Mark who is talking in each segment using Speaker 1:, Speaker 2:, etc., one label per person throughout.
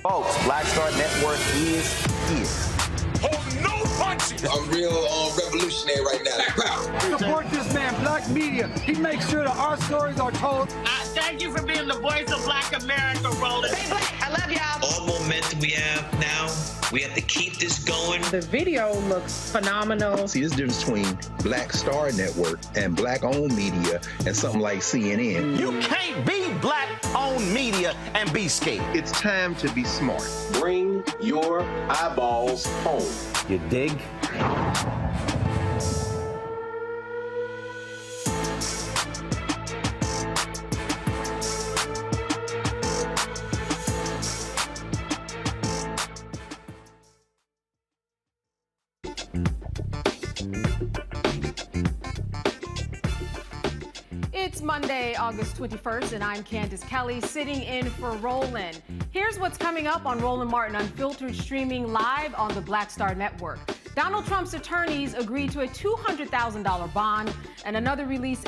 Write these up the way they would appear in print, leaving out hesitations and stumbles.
Speaker 1: Folks, Black Star Network is here.
Speaker 2: Hold no punches!
Speaker 3: I'm real revolutionary right now.
Speaker 4: Support this man, Black Media. He makes sure that our stories are told.
Speaker 5: Thank you for being the voice of Black America, Roland.
Speaker 6: Stay black. I love y'all.
Speaker 7: All momentum we have now, we have to keep this going.
Speaker 8: The video looks phenomenal.
Speaker 9: See, this difference between Black Star Network and Black-owned media and something like CNN.
Speaker 1: You can't be Black-owned media and be scared.
Speaker 10: It's time to be smart.
Speaker 11: Bring your eyeballs home.
Speaker 1: You dig?
Speaker 12: It's Monday, August 21st, and I'm Candace Kelly, sitting in for Roland. Here's what's coming up on Roland Martin Unfiltered, streaming live on the Black Star Network. Donald Trump's attorneys agreed to a $200,000 bond and other release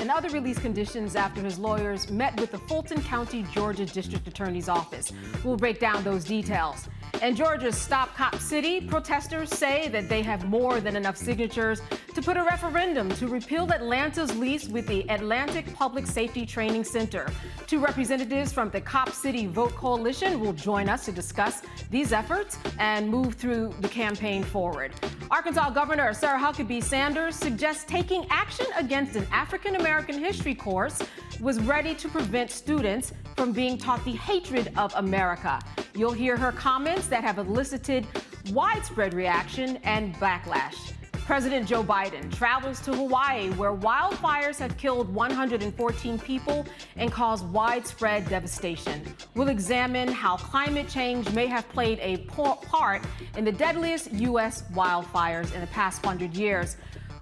Speaker 12: conditions after his lawyers met with the Fulton County, Georgia District Attorney's Office. We'll break down those details. In Georgia's Stop Cop City, protesters say that they have more than enough signatures to put a referendum to repeal Atlanta's lease with the Atlantic Public Safety Training Center. Two representatives from the Cop City Vote Coalition will join us to discuss these efforts and move through the campaign forward. Arkansas Governor Sarah Huckabee Sanders suggests taking action against an African-American history course was ready to prevent students from being taught the hatred of America. You'll hear her comments that have elicited widespread reaction and backlash. President Joe Biden travels to Hawaii, where wildfires have killed 114 people and caused widespread devastation. We'll examine how climate change may have played a part in the deadliest U.S. wildfires in the past 100 years.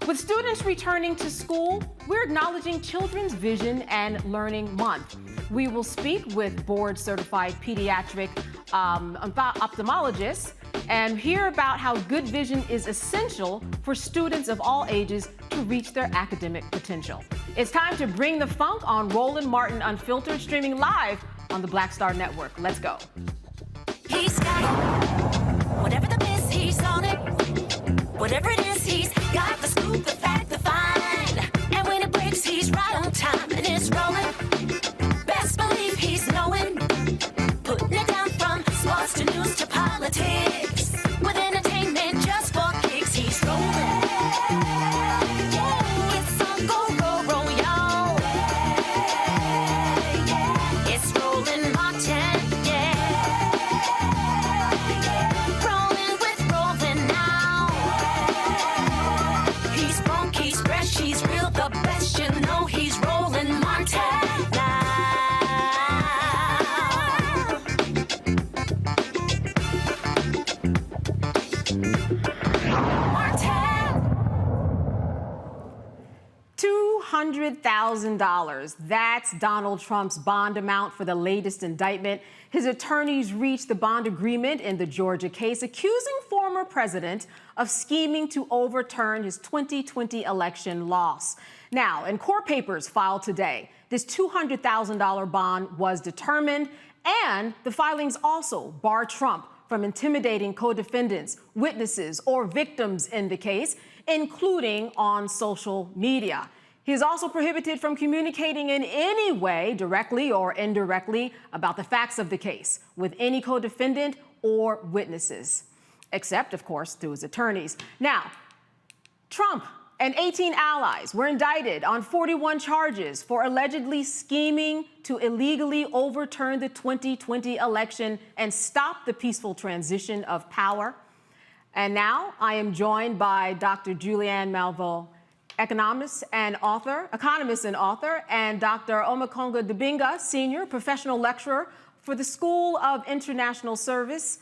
Speaker 12: With students returning to school, we're acknowledging Children's Vision and Learning Month. We will speak with board-certified pediatric ophthalmologists and hear about how good vision is essential for students of all ages to reach their academic potential. It's time to bring the funk on Roland Martin Unfiltered, streaming live on the Black Star Network. Let's go.
Speaker 13: He's got it. Whatever the miss, he's on it. Whatever it is, he's got the scoop, the fact, the find. And when it breaks, he's right on time and it's rolling. Best believe he's knowing. Putting it down from sports to news to politics. With entertainment just for kicks, he's rolling. Yeah, it's on go, roll, roll, y'all. Yeah, it's Roland Martin, yeah. Rolling with Roland now. He's funk, he's fresh, he's real, the best, you know he's Roland Martin now.
Speaker 12: $200,000. That's Donald Trump's bond amount for the latest indictment. His attorneys reached the bond agreement in the Georgia case, accusing former president of scheming to overturn his 2020 election loss. Now, in court papers filed today, this $200,000 bond was determined, and the filings also bar Trump from intimidating co-defendants, witnesses, or victims in the case, including on social media. He is also prohibited from communicating in any way, directly or indirectly, about the facts of the case with any co-defendant or witnesses, except, of course, through his attorneys. Now, Trump and 18 allies were indicted on 41 charges for allegedly scheming to illegally overturn the 2020 election and stop the peaceful transition of power. And now I am joined by Dr. Julianne Malveaux, economist and author, and Dr. Omekonga Dibinga, senior professional lecturer for the School of International Service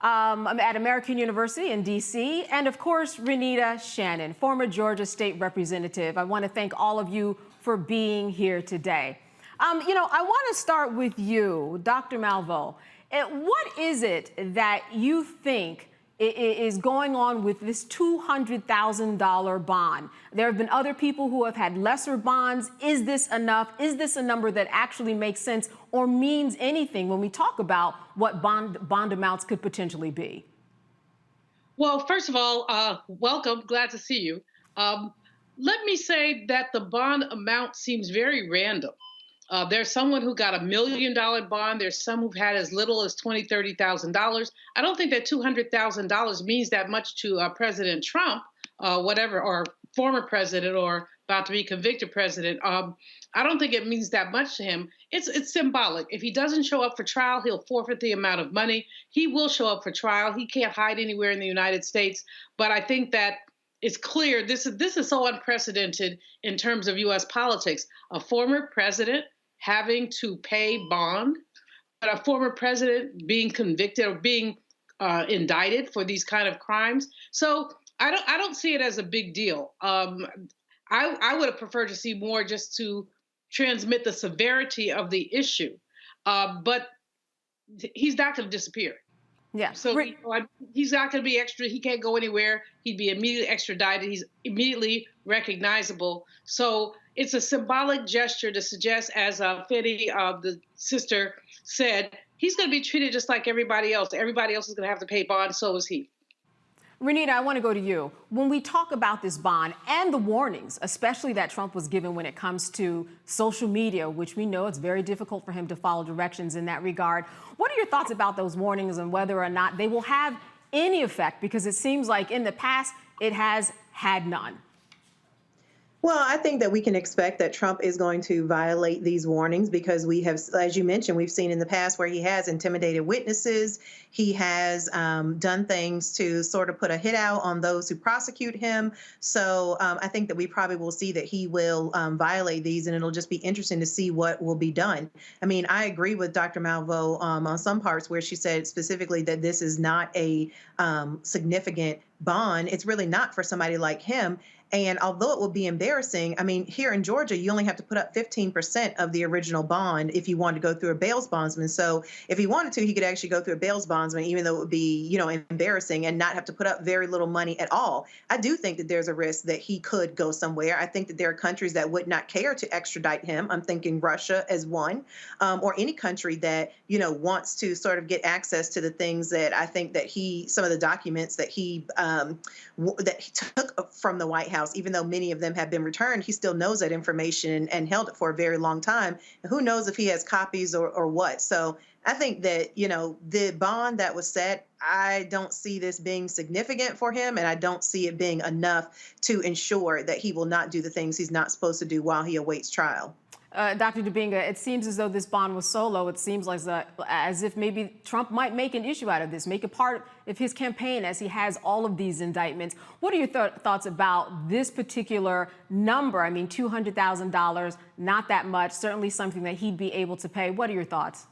Speaker 12: at American University in D.C., and of course, Renita Shannon, former Georgia State Representative. I want to thank all of you for being here today. I want to start with you, Dr. Malveaux. What is it that you think is going on with this $200,000 bond. There have been other people who have had lesser bonds. Is this enough? Is this a number that actually makes sense or means anything when we talk about what bond amounts could potentially be?
Speaker 5: Well, first of all, welcome. Glad to see you. Let me say that the bond amount seems very random. There's someone who got $1 million bond. There's some who've had as little as $20,000, $30,000. I don't think that $200,000 means that much to President Trump, whatever, or former president, or about to be convicted president. I don't think it means that much to him. It's symbolic. If he doesn't show up for trial, he'll forfeit the amount of money. He will show up for trial. He can't hide anywhere in the United States. But I think that it's clear this is so unprecedented in terms of U.S. politics. A former president having to pay bond, but a former president being convicted or being indicted for these kind of crimes. So I don't see it as a big deal. I would have preferred to see more just to transmit the severity of the issue, but he's not going to disappear.
Speaker 12: Yeah.
Speaker 5: So he's not going to be extra. He can't go anywhere. He'd be immediately extradited. He's immediately recognizable. So it's a symbolic gesture to suggest, as Fetty, the sister, said, he's going to be treated just like everybody else. Everybody else is going to have to pay bond. So is he.
Speaker 12: Renita, I want to go to you. When we talk about this bond and the warnings, especially that Trump was given when it comes to social media, which we know it's very difficult for him to follow directions in that regard, what are your thoughts about those warnings and whether or not they will have any effect? Because it seems like in the past, it has had none.
Speaker 6: Well, I think that we can expect that Trump is going to violate these warnings because we have, as you mentioned, we've seen in the past where he has intimidated witnesses. He has done things to sort of put a hit out on those who prosecute him. So I think that we probably will see that he will violate these, and it'll just be interesting to see what will be done. I mean, I agree with Dr. Malveaux on some parts where she said specifically that this is not a significant bond. It's really not for somebody like him. And although it will be embarrassing, I mean, here in Georgia, you only have to put up 15% of the original bond if you want to go through a bail bondsman. So if he wanted to, he could actually go through a bail bondsman, even though it would be, you know, embarrassing and not have to put up very little money at all. I do think that there's a risk that he could go somewhere. I think that there are countries that would not care to extradite him. I'm thinking Russia as one, or any country that, you know, wants to sort of get access to the things that I think that some of the documents that he took from the White House. Even though many of them have been returned, he still knows that information and held it for a very long time. And who knows if he has copies or what. So I think that, you know, the bond that was set, I don't see this being significant for him, and I don't see it being enough to ensure that he will not do the things he's not supposed to do while he awaits trial.
Speaker 12: Dr. Dubinga, it seems as though this bond was so low, it seems like as if maybe Trump might make an issue out of this, make it part of his campaign as he has all of these indictments. What are your thoughts about this particular number? I mean, $200,000, not that much, certainly something that he'd be able to pay. What are your thoughts?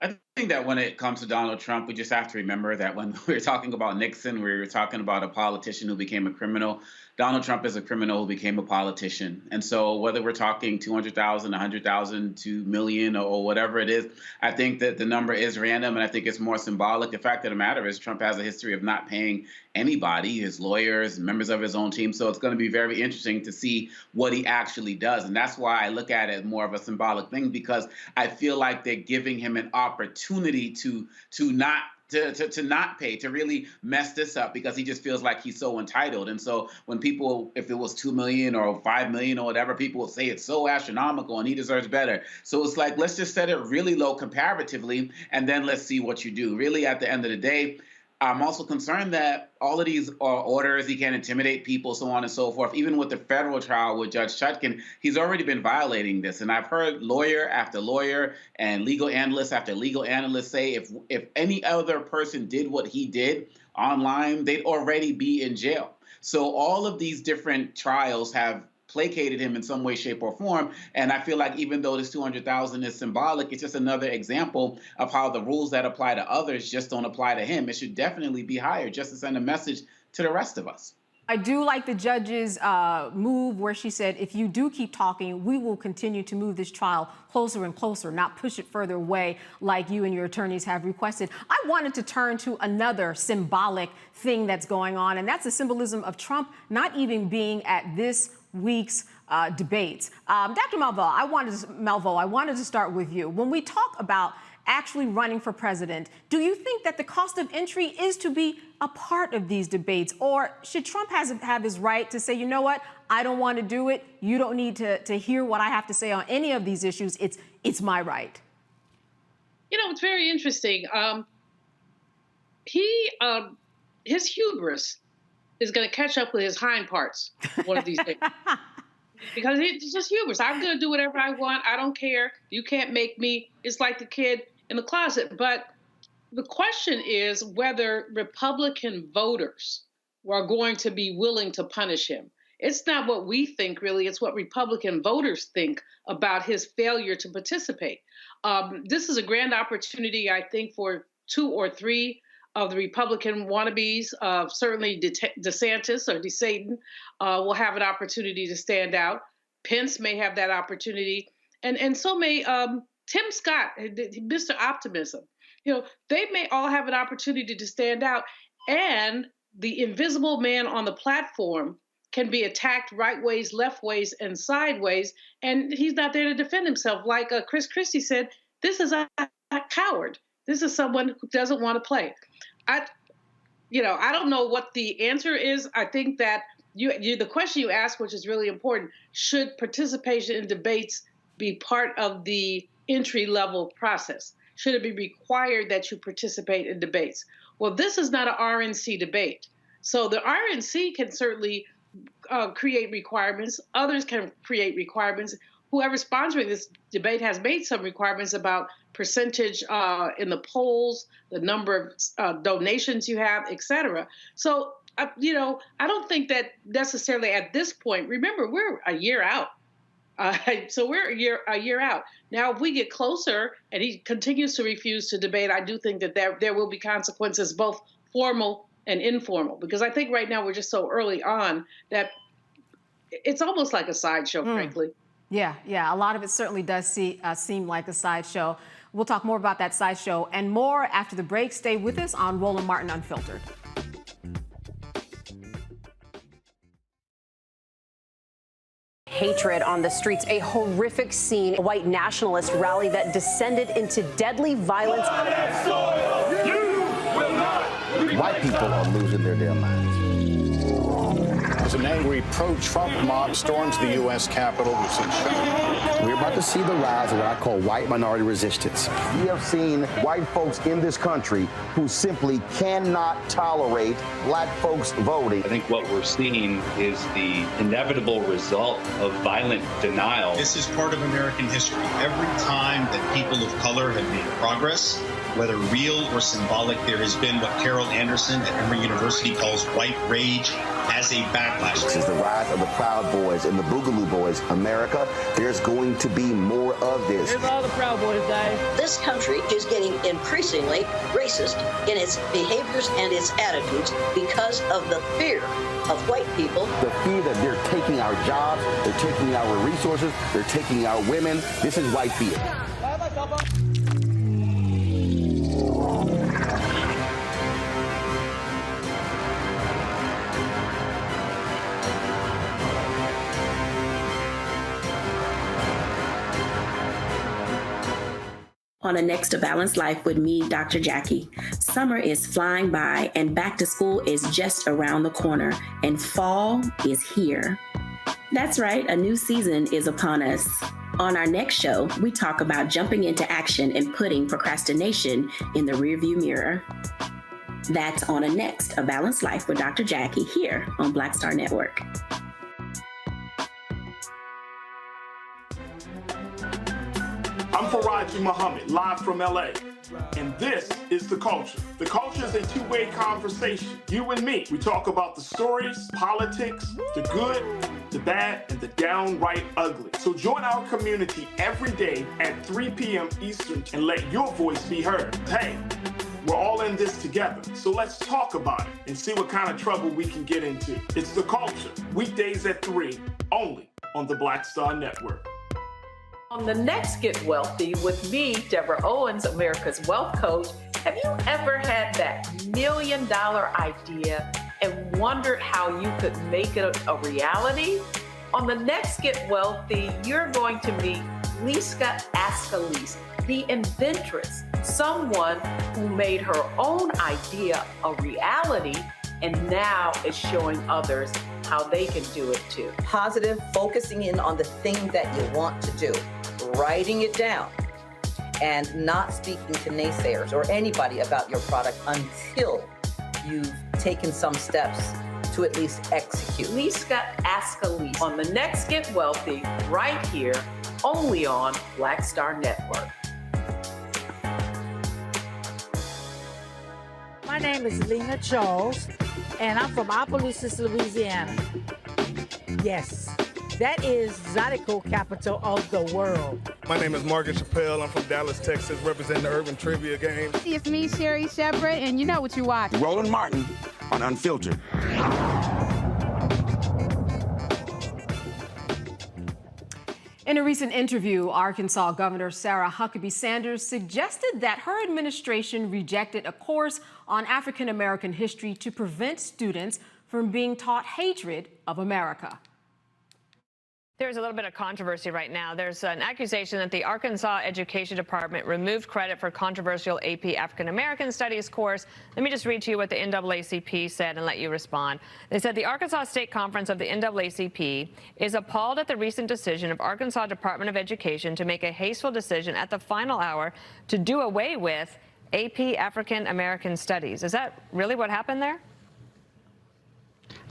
Speaker 10: I think that when it comes to Donald Trump, we just have to remember that when we were talking about Nixon, we were talking about a politician who became a criminal. Donald Trump is a criminal who became a politician. And so whether we're talking 200,000, 100,000, 2 million, or whatever it is, I think that the number is random, and I think it's more symbolic. The fact of the matter is Trump has a history of not paying anybody, his lawyers, members of his own team. So it's going to be very interesting to see what he actually does. And that's why I look at it more of a symbolic thing, because I feel like they're giving him an opportunity to not pay, to really mess this up, because he just feels like he's so entitled. And so when people, if it was 2 million or 5 million or whatever, people will say it's so astronomical and he deserves better. So it's like, let's just set it really low comparatively, and then let's see what you do. Really, at the end of the day, I'm also concerned that all of these orders, he can't intimidate people, so on and so forth. Even with the federal trial with Judge Chutkan, he's already been violating this. And I've heard lawyer after lawyer and legal analyst after legal analyst say if any other person did what he did online, they'd already be in jail. So all of these different trials have placated him in some way, shape, or form. And I feel like even though this 200,000 is symbolic, it's just another example of how the rules that apply to others just don't apply to him. It should definitely be higher, just to send a message to the rest of us.
Speaker 12: I do like the judge's move where she said, if you do keep talking, we will continue to move this trial closer and closer, not push it further away like you and your attorneys have requested. I wanted to turn to another symbolic thing that's going on, and that's the symbolism of Trump not even being at this week's debates. Dr. Malveaux, I wanted to start with you. When we talk about actually running for president, do you think that the cost of entry is to be a part of these debates? Or should Trump have his right to say, you know what, I don't want to do it. You don't need to hear what I have to say on any of these issues. It's my right.
Speaker 5: You know, it's very interesting. His hubris is going to catch up with his hind parts one of these days. Because it's just hubris. I'm going to do whatever I want. I don't care. You can't make me. It's like the kid in the closet. But the question is whether Republican voters are going to be willing to punish him. It's not what we think, really. It's what Republican voters think about his failure to participate. This is a grand opportunity, I think, for 2 or 3 of the Republican wannabes. Certainly DeSantis or DeSatan will have an opportunity to stand out. Pence may have that opportunity. And so may Tim Scott, Mr. Optimism. You know, they may all have an opportunity to stand out. And the invisible man on the platform can be attacked right ways, left ways, and sideways. And he's not there to defend himself. Like Chris Christie said, this is a coward. This is someone who doesn't want to play. I don't know what the answer is. I think that the question you asked, which is really important, should participation in debates be part of the entry-level process? Should it be required that you participate in debates? Well, this is not an RNC debate. So the RNC can certainly create requirements. Others can create requirements. Whoever's sponsoring this debate has made some requirements about percentage in the polls, the number of donations you have, et cetera. So, I don't think that necessarily at this point, remember, we're a year out. So we're a year out. Now, if we get closer and he continues to refuse to debate, I do think that there will be consequences, both formal and informal, because I think right now we're just so early on that it's almost like a sideshow, frankly.
Speaker 12: Yeah. A lot of it certainly does seem like a sideshow. We'll talk more about that sideshow and more after the break. Stay with us on Roland Martin Unfiltered.
Speaker 14: Hatred on the streets, a horrific scene, a white nationalist rally that descended into deadly violence.
Speaker 15: White people are losing their damn minds.
Speaker 16: As an angry pro-Trump mob storms the U.S. Capitol,
Speaker 15: we're about to see the rise of what I call white minority resistance.
Speaker 11: We have seen white folks in this country who simply cannot tolerate black folks voting.
Speaker 17: I think what we're seeing is the inevitable result of violent denial.
Speaker 18: This is part of American history. Every time that people of color have made progress, whether real or symbolic, there has been what Carol Anderson at Emory University calls white rage as a backlash.
Speaker 11: This is the rise of the Proud Boys and the Boogaloo Boys. America, there's going to be more of this.
Speaker 19: Here's all the Proud Boys, guys.
Speaker 20: This country is getting increasingly racist in its behaviors and its attitudes because of the fear of white people.
Speaker 15: The fear that they're taking our jobs, they're taking our resources, they're taking our women. This is white fear.
Speaker 21: On a Next to Balanced Life with me, Dr. Jackie. Summer is flying by and back to school is just around the corner and fall is here. That's right, a new season is upon us. On our next show, we talk about jumping into action and putting procrastination in the rearview mirror. That's on a Next, A Balanced Life with Dr. Jackie here on Black Star Network.
Speaker 2: I'm Faraji Muhammad, live from LA. And this is The Culture. The Culture is a two-way conversation. You and me. We talk about the stories, politics, the good, the bad, and the downright ugly. So join our community every day at 3 p.m. Eastern and let your voice be heard. Hey, We're all in this together. So let's talk about it and see what kind of trouble we can get into. It's The Culture, weekdays at 3, only on the Black Star Network.
Speaker 19: On the next Get Wealthy with me, Deborah Owens, America's Wealth Coach, have you ever had that $1 million idea and wondered how you could make it a reality? On the next Get Wealthy, you're going to meet Liska Askalise, the inventress, someone who made her own idea a reality and now is showing others how they can do it too.
Speaker 22: Positive, focusing in on the thing that you want to do, writing it down, and not speaking to naysayers or anybody about your product until you've taken some steps to at least execute.
Speaker 19: Liska Askalise on the next Get Wealthy, right here, only on Black Star Network.
Speaker 23: My name is Lena Charles, and I'm from Opelousas, Louisiana. Yes, that is Zydeco capital of the world.
Speaker 24: My name is Margaret Chappelle. I'm from Dallas, Texas, representing the Urban Trivia Game.
Speaker 25: It's me, Sherry Shepard, and you know what you watch.
Speaker 26: Roland Martin on Unfiltered.
Speaker 12: In a recent interview, Arkansas Governor Sarah Huckabee Sanders suggested that her administration rejected a course on African American history to prevent students from being taught hatred of America.
Speaker 27: There's a little bit of controversy right now. There's an accusation that the Arkansas Education Department removed credit for controversial AP African American Studies course. Let me just read to you what the NAACP said and let you respond. They said the Arkansas State Conference of the NAACP is appalled at the recent decision of Arkansas Department of Education to make a hasteful decision at the final hour to do away with AP African American Studies. Is that really what happened there?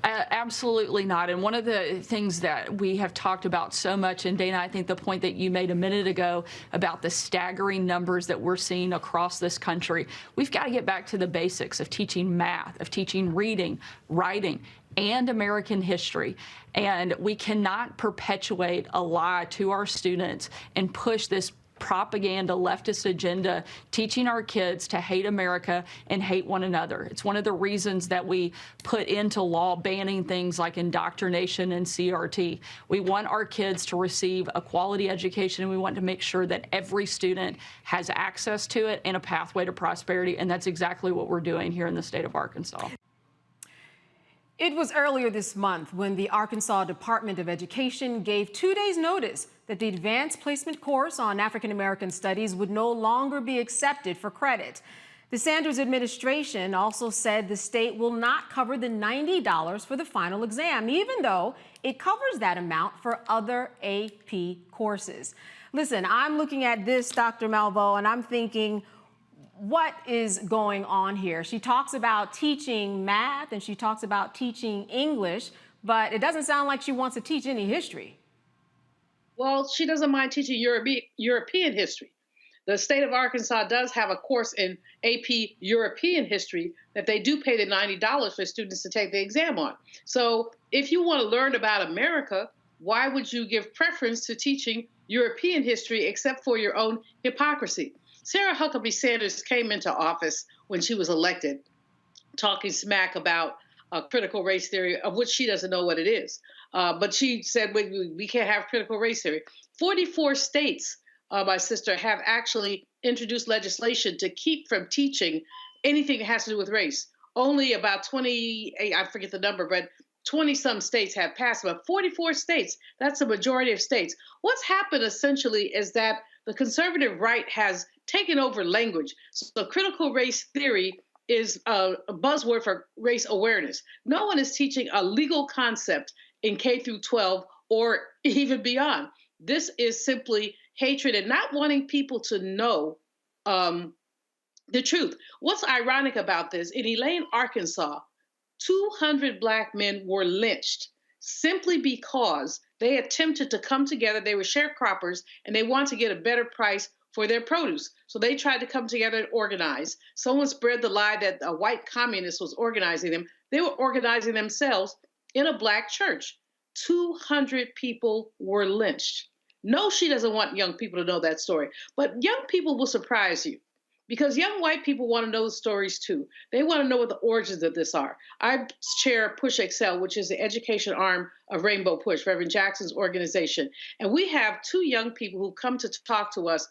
Speaker 28: Absolutely not. And one of the things that we have talked about so much, and Dana, I think the point that you made a minute ago about the staggering numbers that we're seeing across this country, we've got to get back to the basics of teaching math, of teaching reading, writing, and American history. And we cannot perpetuate a lie to our students and push this propaganda, leftist agenda, teaching our kids to hate America and hate one another. It's one of the reasons that we put into law banning things like indoctrination and CRT. We want our kids to receive a quality education, and we want to make sure that every student has access to it and a pathway to prosperity, and that's exactly what we're doing here in the state of Arkansas.
Speaker 12: It was earlier this month when the Arkansas Department of Education gave 2 days' notice that the advanced placement course on African American Studies would no longer be accepted for credit. The Sanders administration also said the state will not cover the $90 for the final exam, even though it covers that amount for other AP courses. Listen, I'm looking at this, Dr. Malveaux, and I'm thinking, what is going on here? She talks about teaching math and she talks about teaching English, but it doesn't sound like she wants to teach any history.
Speaker 5: Well, she doesn't mind teaching European history. The state of Arkansas does have a course in AP European history that they do pay the $90 for students to take the exam on. So if you want to learn about America, why would you give preference to teaching European history except for your own hypocrisy? Sarah Huckabee Sanders came into office when she was elected, talking smack about critical race theory, of which she doesn't know what it is. But she said, we can't have critical race theory. 44 states, my sister, have actually introduced legislation to keep from teaching anything that has to do with race. Only about 20, I forget the number, but 20-some states have passed, but 44 states, that's the majority of states. What's happened essentially is that the conservative right has taken over language. So critical race theory is a buzzword for race awareness. No one is teaching a legal concept in K through 12 or even beyond. This is simply hatred and not wanting people to know the truth. What's ironic about this, in Elaine, Arkansas, 200 Black men were lynched simply because they attempted to come together. They were sharecroppers and they wanted to get a better price for their produce. So they tried to come together and organize. Someone spread the lie that a white communist was organizing them. They were organizing themselves in a Black church. 200 people were lynched. No, she doesn't want young people to know that story, but young people will surprise you. because young white people want to know the stories too. They want to know what the origins of this are. I chair Push Excel, which is the education arm of Rainbow Push, Reverend Jackson's organization. And we have 2 young people who come to talk to us,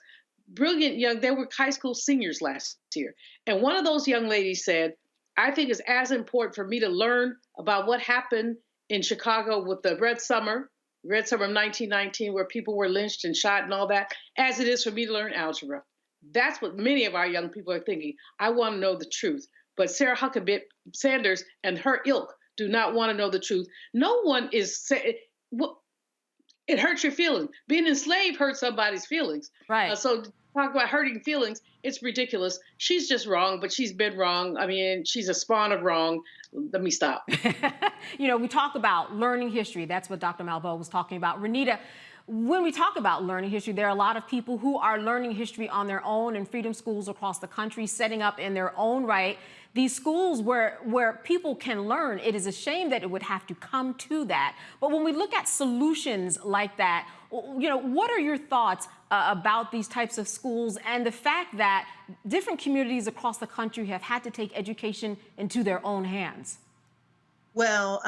Speaker 5: brilliant young, they were high school seniors last year. And one of those young ladies said, I think it's as important for me to learn about what happened in Chicago with the Red Summer of 1919, where people were lynched and shot and all that, as it is for me to learn algebra. That's what many of our young people are thinking. I want to know the truth. But Sarah Huckabee Sanders and her ilk do not want to know the truth. No one is saying, it hurts your feelings. Being enslaved hurts somebody's feelings.
Speaker 12: Right.
Speaker 5: So talk about hurting feelings, it's ridiculous. She's just wrong, but she's been wrong. I mean, she's a spawn of wrong. Let me stop.
Speaker 12: You know, we talk about learning history. That's what Dr. Malveaux was talking about. Renita, when we talk about learning history, there are a lot of people who are learning history on their own in freedom schools across the country, setting up in their own right these schools where people can learn. It is a shame that it would have to come to that. But when we look at solutions like that, you know, what are your thoughts about these types of schools and the fact that different communities across the country have had to take education into their own hands?
Speaker 1: Well,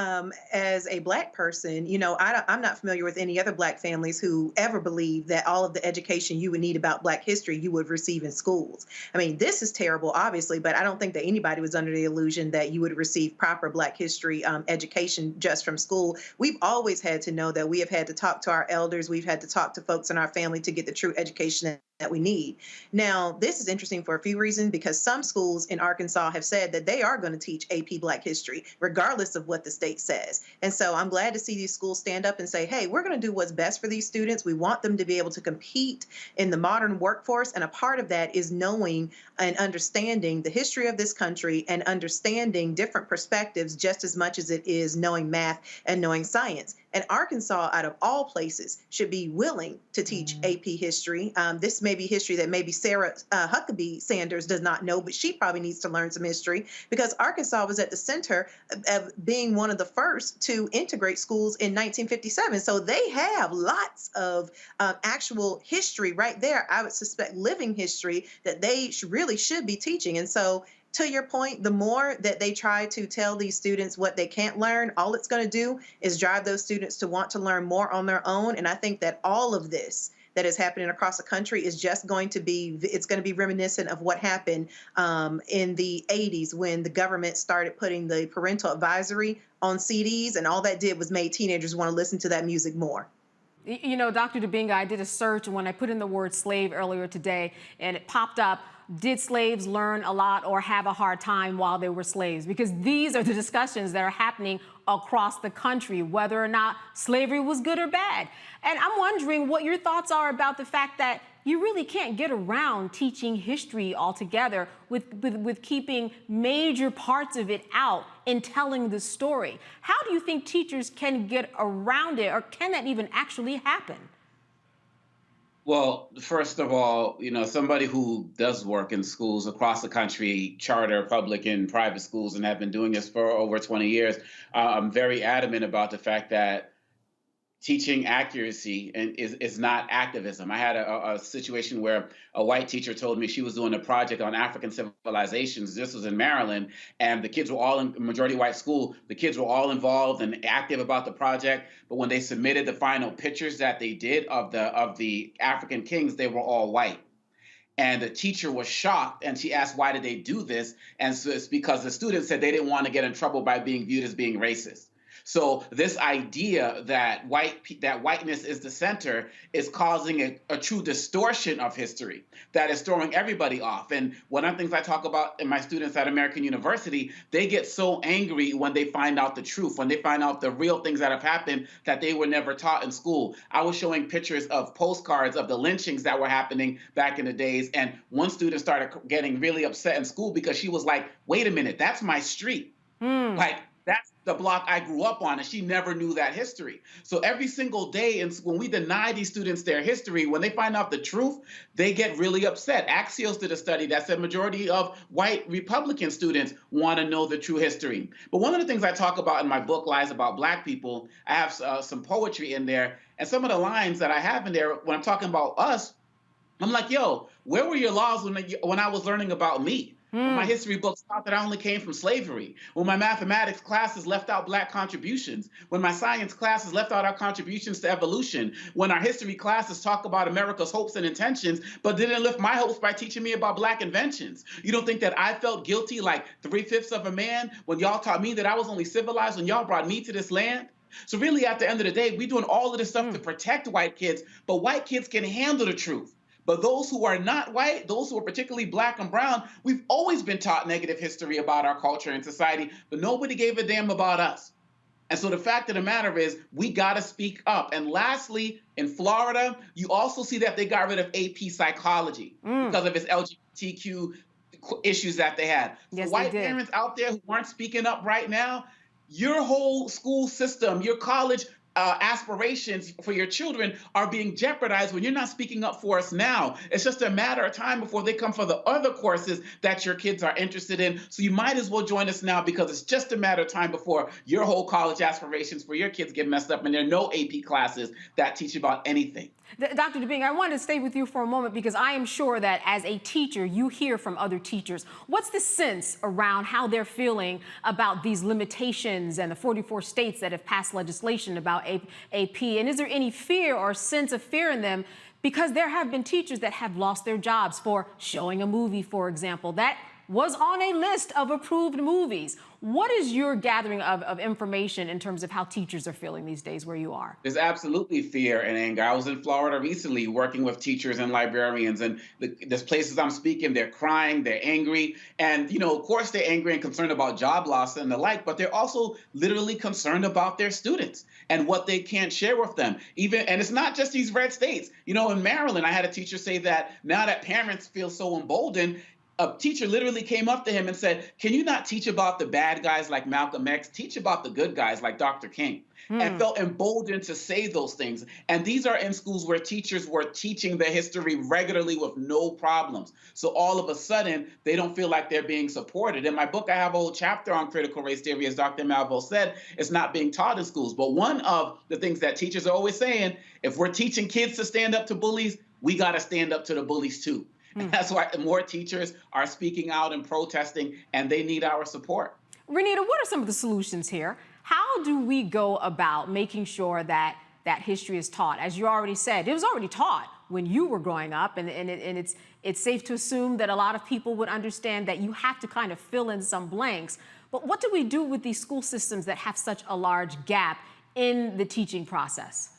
Speaker 1: as a Black person, you know, I'm not familiar with any other Black families who ever believe that all of the education you would need about Black history you would receive in schools. I mean, this is terrible, obviously, but I don't think that anybody was under the illusion that you would receive proper Black history education just from school. We've always had to know that we have had to talk to our elders. We've had to talk to folks in our family to get the true education that we need. Now, this is interesting for a few reasons, because some schools in Arkansas have said that they are going to teach AP Black history, regardless of what the state says. And so I'm glad to see these schools stand up and say, hey, we're going to do what's best for these students. We want them to be able to compete in the modern workforce. And a part of that is knowing and understanding the history of this country and understanding different perspectives just as much as it is knowing math and knowing science. And Arkansas, out of all places, should be willing to teach AP history. This may be history that maybe Sarah Huckabee Sanders does not know, but she probably needs to learn some history, because Arkansas was at the center of being one of the first to integrate schools in 1957. So they have lots of actual history right there. I would suspect living history that they really should be teaching. And so, to your point, the more that they try to tell these students what they can't learn, all it's going to do is drive those students to want to learn more on their own. And I think that all of this that is happening across the country is just going to be, it's going to be reminiscent of what happened in the 80s when the government started putting the parental advisory on CDs, and all that did was made teenagers want to listen to that music more.
Speaker 12: You know, Dr. Dubinga, I did a search when I put in the word slave earlier today, and it popped up, did slaves learn a lot or have a hard time while they were slaves? Because these are the discussions that are happening across the country, whether or not slavery was good or bad. And I'm wondering what your thoughts are about the fact that you really can't get around teaching history altogether with keeping major parts of it out in telling the story. How do you think teachers can get around it, or can that even actually happen?
Speaker 10: Well, first of all, you know, somebody who does work in schools across the country, charter, public, and private schools, and have been doing this for over 20 years, I'm very adamant about the fact that teaching accuracy is not activism. I had a situation where a white teacher told me she was doing a project on African civilizations. This was in Maryland, and the kids were all in majority white school. The kids were all involved and active about the project. But when they submitted the final pictures that they did of the African kings, they were all white. And the teacher was shocked, and she asked, why did they do this? And so it's because the students said they didn't want to get in trouble by being viewed as being racist. So this idea that whiteness is the center is causing a true distortion of history that is throwing everybody off. And one of the things I talk about in my students at American University, they get so angry when they find out the truth, when they find out the real things that have happened that they were never taught in school. I was showing pictures of postcards of the lynchings that were happening back in the days. And one student started getting really upset in school because she was like, wait a minute, that's my street. Like, that's the block I grew up on, and she never knew that history. So every single day, and when we deny these students their history, when they find out the truth, they get really upset. Axios did a study that said majority of white Republican students want to know the true history. But one of the things I talk about in my book, Lies About Black People, I have some poetry in there, and some of the lines that I have in there when I'm talking about us, I'm like, yo, where were your laws when I was learning about me? When my history books taught that I only came from slavery. When my mathematics classes left out Black contributions. When my science classes left out our contributions to evolution. When our history classes talk about America's hopes and intentions, but didn't lift my hopes by teaching me about Black inventions. You don't think that I felt guilty like 3/5 of a man when y'all taught me that I was only civilized when y'all brought me to this land? So really, at the end of the day, we're doing all of this stuff to protect white kids, but white kids can handle the truth. But those who are not white, those who are particularly Black and brown, we've always been taught negative history about our culture and society, but nobody gave a damn about us. And so the fact of the matter is, we got to speak up. And lastly, in Florida, you also see that they got rid of AP psychology because of its LGBTQ issues that they had.
Speaker 12: Yes,
Speaker 10: so white parents out there who aren't speaking up right now, your whole school system, your college aspirations for your children are being jeopardized when you're not speaking up for us now. It's just a matter of time before they come for the other courses that your kids are interested in. So you might as well join us now, because it's just a matter of time before your whole college aspirations for your kids get messed up and there are no AP classes that teach about anything.
Speaker 12: Dr. DeBing, I want to stay with you for a moment, because I am sure that as a teacher, you hear from other teachers. What's the sense around how they're feeling about these limitations and the 44 states that have passed legislation about AP? And is there any fear or sense of fear in them? Because there have been teachers that have lost their jobs for showing a movie, for example, that was on a list of approved movies. What is your gathering of information in terms of how teachers are feeling these days where you are?
Speaker 10: There's absolutely fear and anger. I was in Florida recently working with teachers and librarians, and there's places I'm speaking, they're crying, they're angry. And, you know, of course, they're angry and concerned about job loss and the like, but they're also literally concerned about their students and what they can't share with them. And it's not just these red states. You know, in Maryland, I had a teacher say that now that parents feel so emboldened, a teacher literally came up to him and said, can you not teach about the bad guys like Malcolm X? Teach about the good guys like Dr. King. And felt emboldened to say those things. And these are in schools where teachers were teaching the history regularly with no problems. So all of a sudden, they don't feel like they're being supported. In my book, I have a whole chapter on critical race theory. As Dr. Malvo said, it's not being taught in schools. But one of the things that teachers are always saying, if we're teaching kids to stand up to bullies, we got to stand up to the bullies too. And that's why more teachers are speaking out and protesting, and they need our support.
Speaker 12: Renita, what are some of the solutions here? How do we go about making sure that that history is taught? As you already said, it was already taught when you were growing up, and it's safe to assume that a lot of people would understand that you have to kind of fill in some blanks. But what do we do with these school systems that have such a large gap in the teaching process?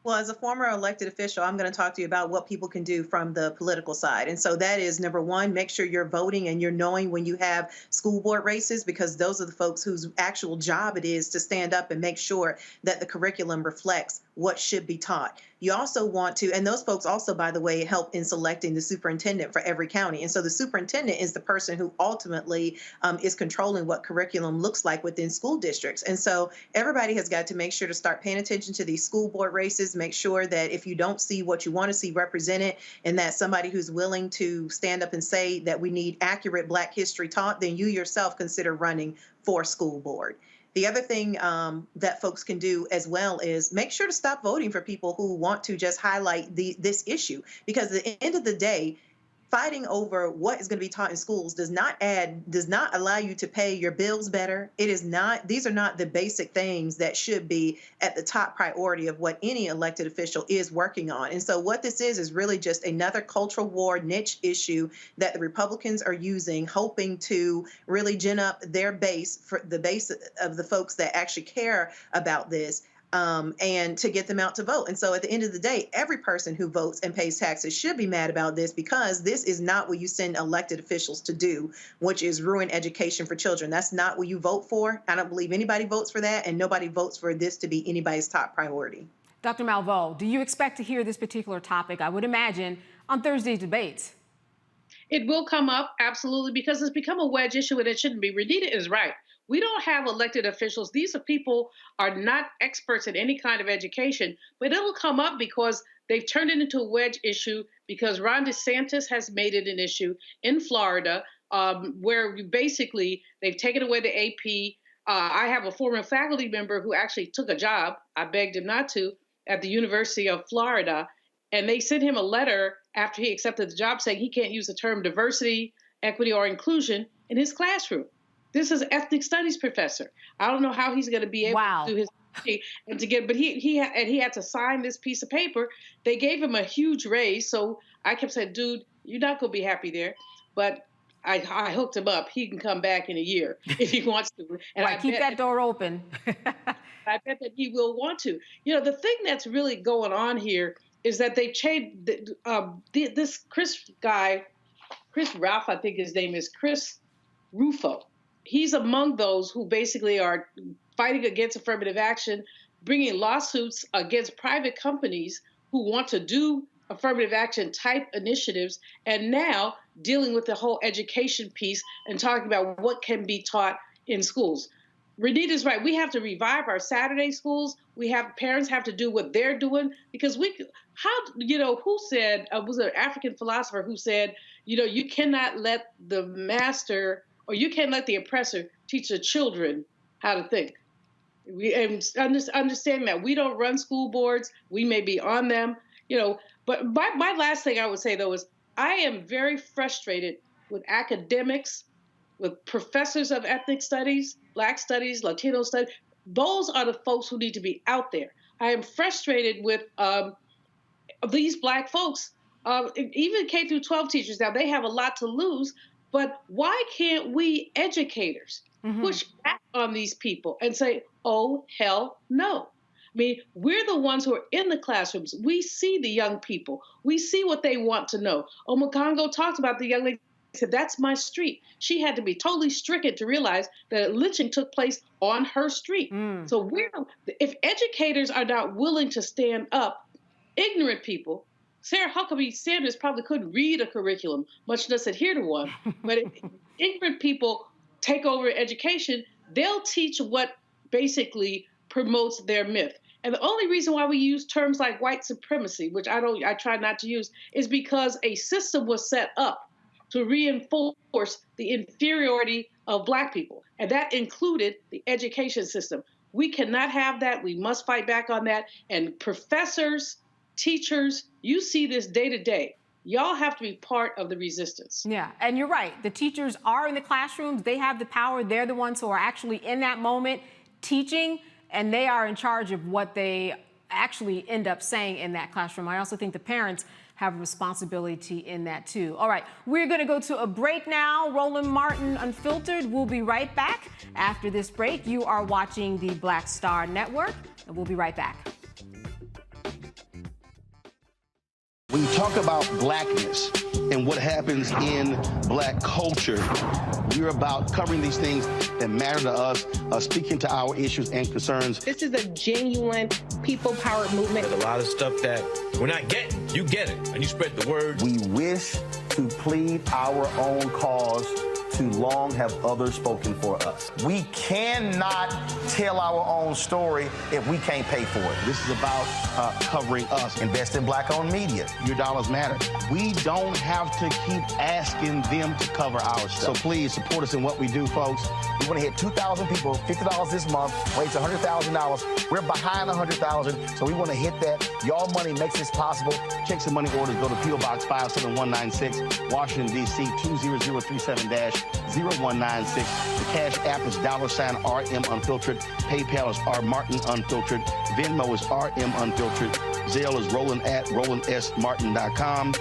Speaker 1: Well, as a former elected official, I'm going to talk to you about what people can do from the political side. And so that is, number one, make sure you're voting and you're knowing when you have school board races, because those are the folks whose actual job it is to stand up and make sure that the curriculum reflects what should be taught. You also want to, and those folks also, by the way, help in selecting the superintendent for every county. And so the superintendent is the person who ultimately is controlling what curriculum looks like within school districts. And so everybody has got to make sure to start paying attention to these school board races, make sure that if you don't see what you want to see represented, and that somebody who's willing to stand up and say that we need accurate Black history taught, then you yourself consider running for school board. The other thing that folks can do as well is make sure to stop voting for people who want to just highlight this issue, because at the end of the day, fighting over what is going to be taught in schools does not allow you to pay your bills better. These are not the basic things that should be at the top priority of what any elected official is working on. And so what this is really just another cultural war niche issue that the Republicans are using, hoping to really gin up their base, for the base of the folks that actually care about this. And to get them out to vote. And so at the end of the day, every person who votes and pays taxes should be mad about this, because this is not what you send elected officials to do, which is ruin education for children. That's not what you vote for. I don't believe anybody votes for that, and nobody votes for this to be anybody's top priority.
Speaker 12: Dr. Malvo, do you expect to hear this particular topic, I would imagine, on Thursday's debates?
Speaker 5: It will come up, absolutely, because it's become a wedge issue, and it shouldn't be. Renita is right. We don't have elected officials. These are people are not experts in any kind of education, but it'll come up because they've turned it into a wedge issue, because Ron DeSantis has made it an issue in Florida, where basically they've taken away the AP. I have a former faculty member who actually took a job, I begged him not to, at the University of Florida, and they sent him a letter after he accepted the job, saying he can't use the term diversity, equity, or inclusion in his classroom. This is an ethnic studies professor. I don't know how he's going to be able to do his and to get, but he had to sign this piece of paper. They gave him a huge raise, so I kept saying, "Dude, you're not going to be happy there." But I hooked him up. He can come back in a year if he wants to. And
Speaker 12: right, keep that door open.
Speaker 5: I bet that he will want to. You know, the thing that's really going on here is that they changed this Chris Ralph, I think his name is Chris Rufo. He's among those who basically are fighting against affirmative action, bringing lawsuits against private companies who want to do affirmative action type initiatives, and now dealing with the whole education piece and talking about what can be taught in schools. Renita's right. We have to revive our Saturday schools. Parents have to do what they're doing, because who said, was an African philosopher who said, you cannot let the master, or you can't let the oppressor teach the children how to think. And understanding that we don't run school boards, we may be on them, but my last thing I would say, though, is I am very frustrated with academics, with professors of ethnic studies, Black studies, Latino studies. Those are the folks who need to be out there. I am frustrated with these Black folks, even K through 12 teachers. Now, they have a lot to lose, but why can't we educators push back on these people and say, oh, hell no? I mean, we're the ones who are in the classrooms. We see the young people. We see what they want to know. Omokongo talked about the young lady. Said, that's my street. She had to be totally stricken to realize that lynching took place on her street. So if educators are not willing to stand up, ignorant people, Sarah Huckabee Sanders probably couldn't read a curriculum, much less adhere to one. But if ignorant people take over education, they'll teach what basically promotes their myth. And the only reason why we use terms like white supremacy, which I try not to use, is because a system was set up to reinforce the inferiority of Black people. And that included the education system. We cannot have that. We must fight back on that. And professors, teachers, you see this day to day. Y'all have to be part of the resistance.
Speaker 12: Yeah, and you're right. The teachers are in the classrooms. They have the power. They're the ones who are actually in that moment teaching, and they are in charge of what they actually end up saying in that classroom. I also think the parents have a responsibility in that too. All right, we're going to go to a break now. Roland Martin Unfiltered. We'll be right back after this break. You are watching the Black Star Network, and we'll be right back.
Speaker 15: When you talk about blackness and what happens in Black culture, we're about covering these things that matter to us, speaking to our issues and concerns.
Speaker 3: This is a genuine people-powered movement.
Speaker 4: There's a lot of stuff that we're not getting. You get it, and you spread the word.
Speaker 11: We wish to plead our own cause. Too long have others spoken for us. We cannot tell our own story if we can't pay for it.
Speaker 15: This is about covering us.
Speaker 11: Invest in Black-owned media.
Speaker 15: Your dollars matter. We don't have to keep asking them to cover our stuff. So please support us in what we do, folks.
Speaker 11: We want to hit 2,000 people, $50 this month, raise $100,000. We're behind 100,000, so we want to hit that. Y'all money makes this possible.
Speaker 15: Checks and money orders go to P.O. Box 57196, Washington, D.C. 20037-0196. The Cash App is $RM Unfiltered. PayPal is R Martin Unfiltered. Venmo is RM Unfiltered. Zelle is Roland at RolandSMartin.com.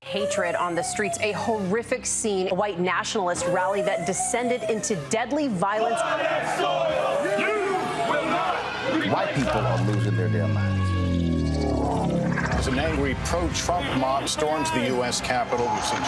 Speaker 6: Hatred on the streets, a horrific scene, a white nationalist rally that descended into deadly violence.
Speaker 11: White people are losing their damn minds.
Speaker 16: As an angry pro-Trump mob storms the U.S. Capitol, we've seen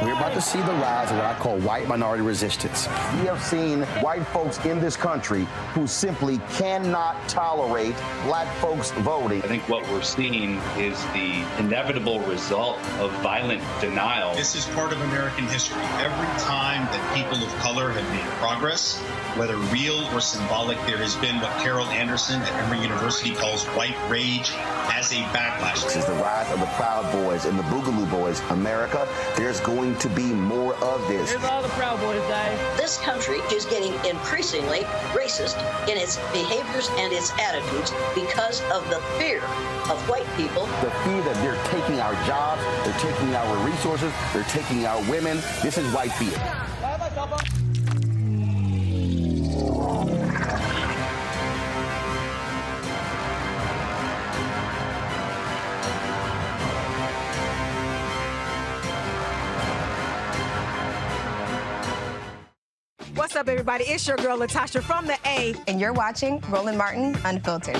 Speaker 11: We're about to see the rise of what I call white minority resistance. We have seen white folks in this country who simply cannot tolerate Black folks voting.
Speaker 17: I think what we're seeing is the inevitable result of violent denial.
Speaker 18: This is part of American history. Every time that people of color have made progress, whether real or symbolic, there has been what Carol Anderson at Emory University calls white rage as a backlash. backlash.
Speaker 11: This is the rise of the Proud Boys and the Boogaloo Boys. America, there's going to be more of this.
Speaker 2: Here's all the Proud Boys, Dave.
Speaker 7: This country is getting increasingly racist in its behaviors and its attitudes because of the fear of white people.
Speaker 11: The fear that they're taking our jobs, they're taking our resources, they're taking our women. This is white fear.
Speaker 8: What's up, everybody? It's your girl, Latasha from the A.
Speaker 9: And you're watching Roland Martin Unfiltered.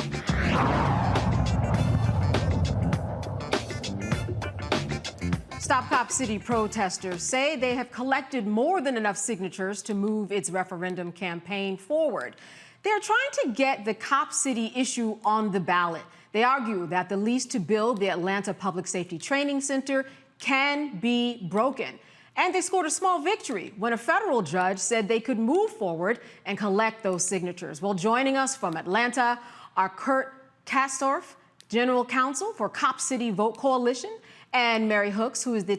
Speaker 12: Stop Cop City protesters say they have collected more than enough signatures to move its referendum campaign forward. They're trying to get the Cop City issue on the ballot. They argue that the lease to build the Atlanta Public Safety Training Center can be broken. And they scored a small victory when a federal judge said they could move forward and collect those signatures. Well, joining us from Atlanta are Kurt Kastorf, General Counsel for Cop City Vote Coalition, and Mary Hooks, who is the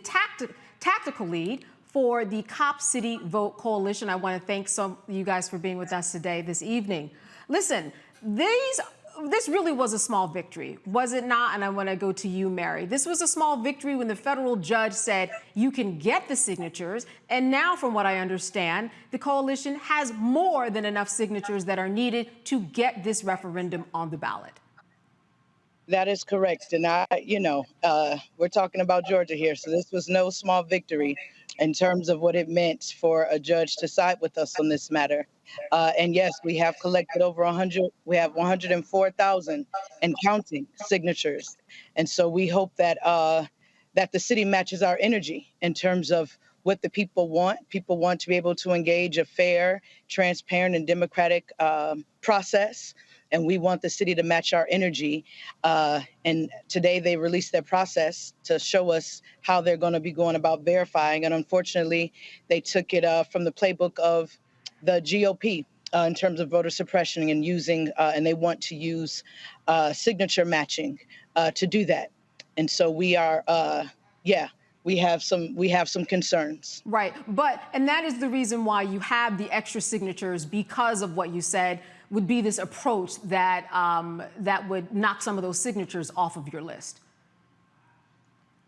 Speaker 12: tactical lead for the Cop City Vote Coalition. I want to thank you guys for being with us today, this evening. Listen, this really was a small victory, was it not? And I want to go to you, Mary. This was a small victory when the federal judge said you can get the signatures. And now, from what I understand, the coalition has more than enough signatures that are needed to get this referendum on the ballot.
Speaker 13: That is correct. And we're talking about Georgia here. So this was no small victory in terms of what it meant for a judge to side with us on this matter. And yes, we have collected over 100. We have 104,000 and counting signatures. And so we hope that that the city matches our energy in terms of what the people want. People want to be able to engage a fair, transparent, and democratic process. And we want the city to match our energy. And today they released their process to show us how they're going to be going about verifying. And unfortunately, they took it from the playbook of the GOP in terms of voter suppression and using, and they want to use signature matching to do that. And so we are, we have some concerns.
Speaker 12: Right, and that is the reason why you have the extra signatures, because of what you said would be this approach that that would knock some of those signatures off of your list.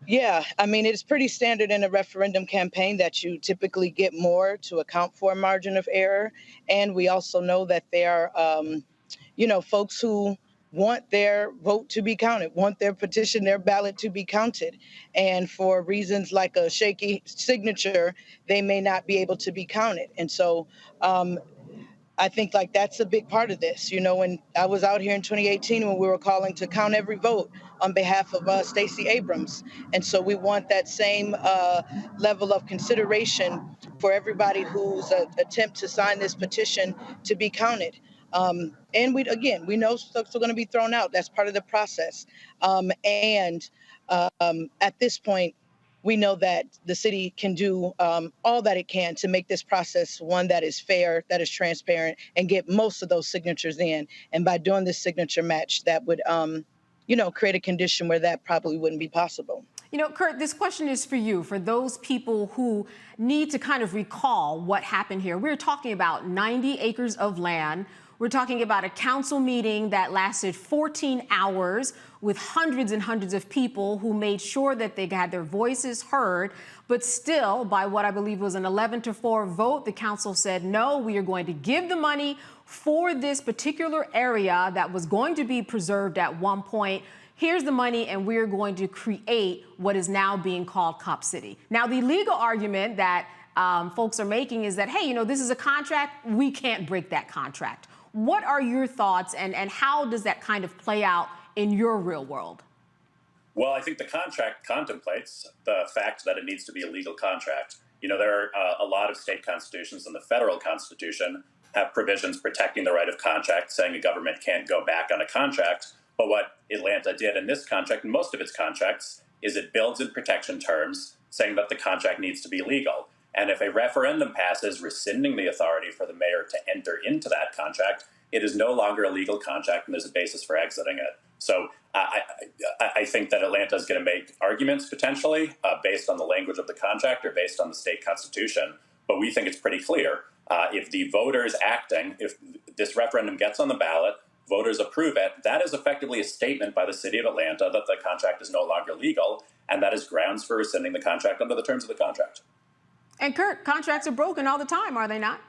Speaker 13: Yeah, I mean, it's pretty standard in a referendum campaign that you typically get more to account for a margin of error. And we also know that there are, folks who want their vote to be counted, want their petition, their ballot to be counted. And for reasons like a shaky signature, they may not be able to be counted. And so I think that's a big part of this. When I was out here in 2018, when we were calling to count every vote on behalf of Stacey Abrams. And so we want that same level of consideration for everybody whose attempt to sign this petition to be counted. And we know folks are going to be thrown out. That's part of the process. And at this point, we know that the city can do all that it can to make this process one that is fair, that is transparent, and get most of those signatures in. And by doing this signature match, that would, create a condition where that probably wouldn't be possible.
Speaker 12: Kurt, this question is for you, for those people who need to kind of recall what happened here. We're talking about 90 acres of land. We're talking about a council meeting that lasted 14 hours with hundreds and hundreds of people who made sure that they had their voices heard. But still, by what I believe was an 11-4 vote, the council said, no, we are going to give the money for this particular area that was going to be preserved at one point. Here's the money, and we're going to create what is now being called Cop City. Now, the legal argument that folks are making is that, hey, this is a contract. We can't break that contract. What are your thoughts, and how does that kind of play out in your real world?
Speaker 14: Well, I think the contract contemplates the fact that it needs to be a legal contract. There are a lot of state constitutions, and the federal constitution have provisions protecting the right of contract, saying a government can't go back on a contract. But what Atlanta did in this contract, and most of its contracts, is it builds in protection terms saying that the contract needs to be legal. And if a referendum passes rescinding the authority for the mayor to enter into that contract, it is no longer a legal contract, and there's a basis for exiting it. So I think that Atlanta is going to make arguments potentially based on the language of the contract or based on the state constitution. But we think it's pretty clear. If the voters acting, if this referendum gets on the ballot, voters approve it, that is effectively a statement by the city of Atlanta that the contract is no longer legal, and that is grounds for rescinding the contract under the terms of the contract.
Speaker 12: And Kurt, contracts are broken all the time, are they not?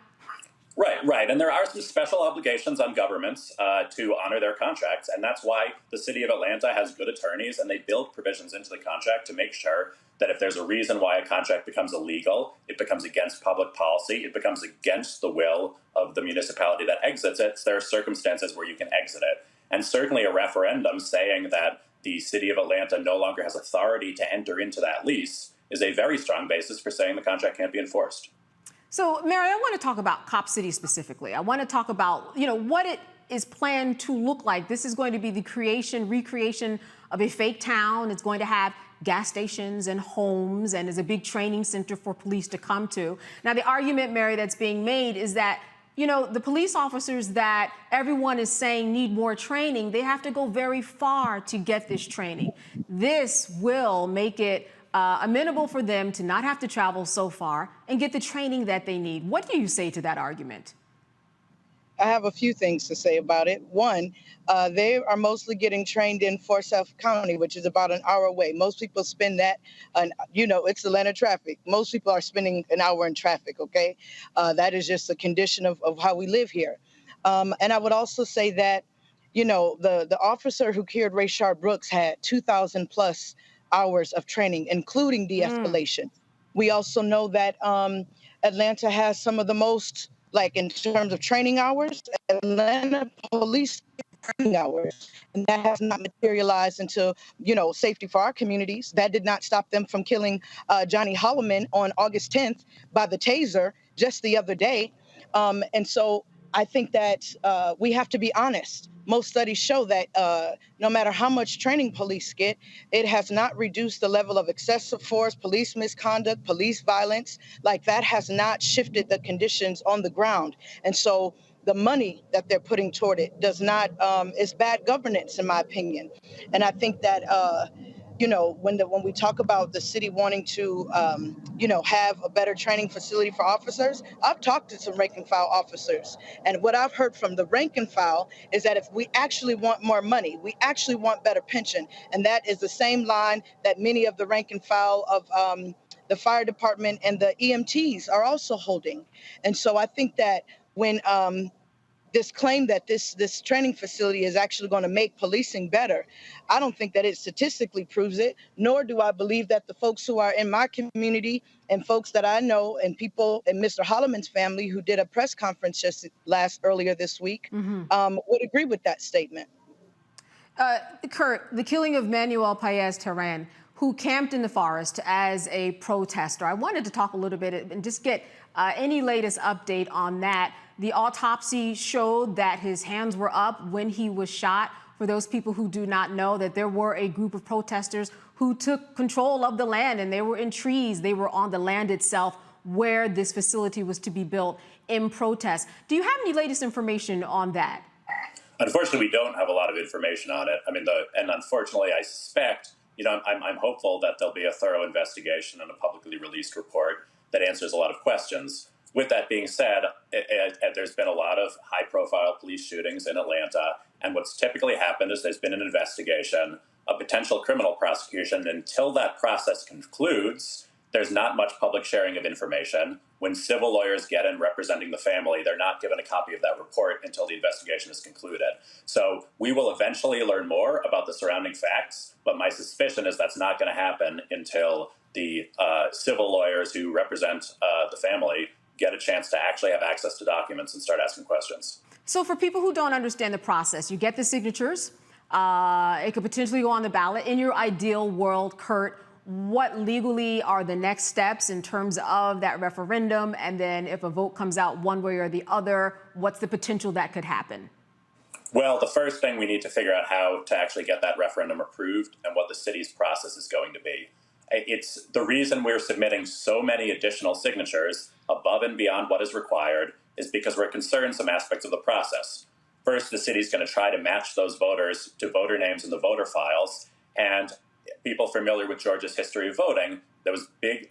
Speaker 14: Right. And there are some special obligations on governments to honor their contracts. And that's why the city of Atlanta has good attorneys, and they build provisions into the contract to make sure that if there's a reason why a contract becomes illegal, it becomes against public policy, it becomes against the will of the municipality that exits it, there are circumstances where you can exit it. And certainly a referendum saying that the city of Atlanta no longer has authority to enter into that lease is a very strong basis for saying the contract can't be enforced.
Speaker 12: So, Mary, I want to talk about Cop City specifically. I want to talk about, what it is planned to look like. This is going to be the recreation of a fake town. It's going to have gas stations and homes and is a big training center for police to come to. Now, the argument, Mary, that's being made is that, the police officers that everyone is saying need more training, they have to go very far to get this training. This will make it amenable for them to not have to travel so far and get the training that they need. What do you say to that argument?
Speaker 13: I have a few things to say about it. One, they are mostly getting trained in Fulton County, which is about an hour away. Most people spend that, it's Atlanta traffic. Most people are spending an hour in traffic, okay? That is just a condition of how we live here. And I would also say that, the officer who killed Rayshard Brooks had 2,000 plus hours of training, including de-escalation. We also know that Atlanta has some of the most, in terms of training hours, Atlanta police training hours, and that has not materialized into, safety for our communities. That did not stop them from killing Johnny Holloman on August 10th by the taser just the other day. And so I think that we have to be honest. Most studies show that no matter how much training police get, it has not reduced the level of excessive force, police misconduct, police violence. That has not shifted the conditions on the ground. And so the money that they're putting toward it does not, is bad governance, in my opinion. And I think that, when we talk about the city wanting to, have a better training facility for officers, I've talked to some rank and file officers. And what I've heard from the rank and file is that if we actually want more money, we actually want better pension. And that is the same line that many of the rank and file of the fire department and the EMTs are also holding. And so I think that when this claim that this training facility is actually going to make policing better, I don't think that it statistically proves it, nor do I believe that the folks who are in my community and folks that I know and people in Mr. Holloman's family who did a press conference just earlier this week would agree with that statement.
Speaker 12: Kurt, the killing of Manuel Paez-Terán, who camped in the forest as a protester. I wanted to talk a little bit and just get any latest update on that. The autopsy showed that his hands were up when he was shot. For those people who do not know, that there were a group of protesters who took control of the land, and they were in trees. They were on the land itself where this facility was to be built in protest. Do you have any latest information on that?
Speaker 14: Unfortunately, we don't have a lot of information on it. And unfortunately, I suspect, I'm hopeful that there'll be a thorough investigation and a publicly released report that answers a lot of questions. With that being said, there's been a lot of high-profile police shootings in Atlanta, and what's typically happened is there's been an investigation, a potential criminal prosecution. Until that process concludes, there's not much public sharing of information. When civil lawyers get in representing the family, they're not given a copy of that report until the investigation is concluded. So we will eventually learn more about the surrounding facts, but my suspicion is that's not going to happen until the civil lawyers who represent the family get a chance to actually have access to documents and start asking questions.
Speaker 12: So for people who don't understand the process, you get the signatures. It could potentially go on the ballot. In your ideal world, Kurt, what legally are the next steps in terms of that referendum? And then if a vote comes out one way or the other, what's the potential that could happen?
Speaker 14: Well, the first thing we need to figure out how to actually get that referendum approved and what the city's process is going to be. It's the reason we're submitting so many additional signatures above and beyond what is required is because we're concerned some aspects of the process. First, the city's going to try to match those voters to voter names in the voter files. And people familiar with Georgia's history of voting, there was a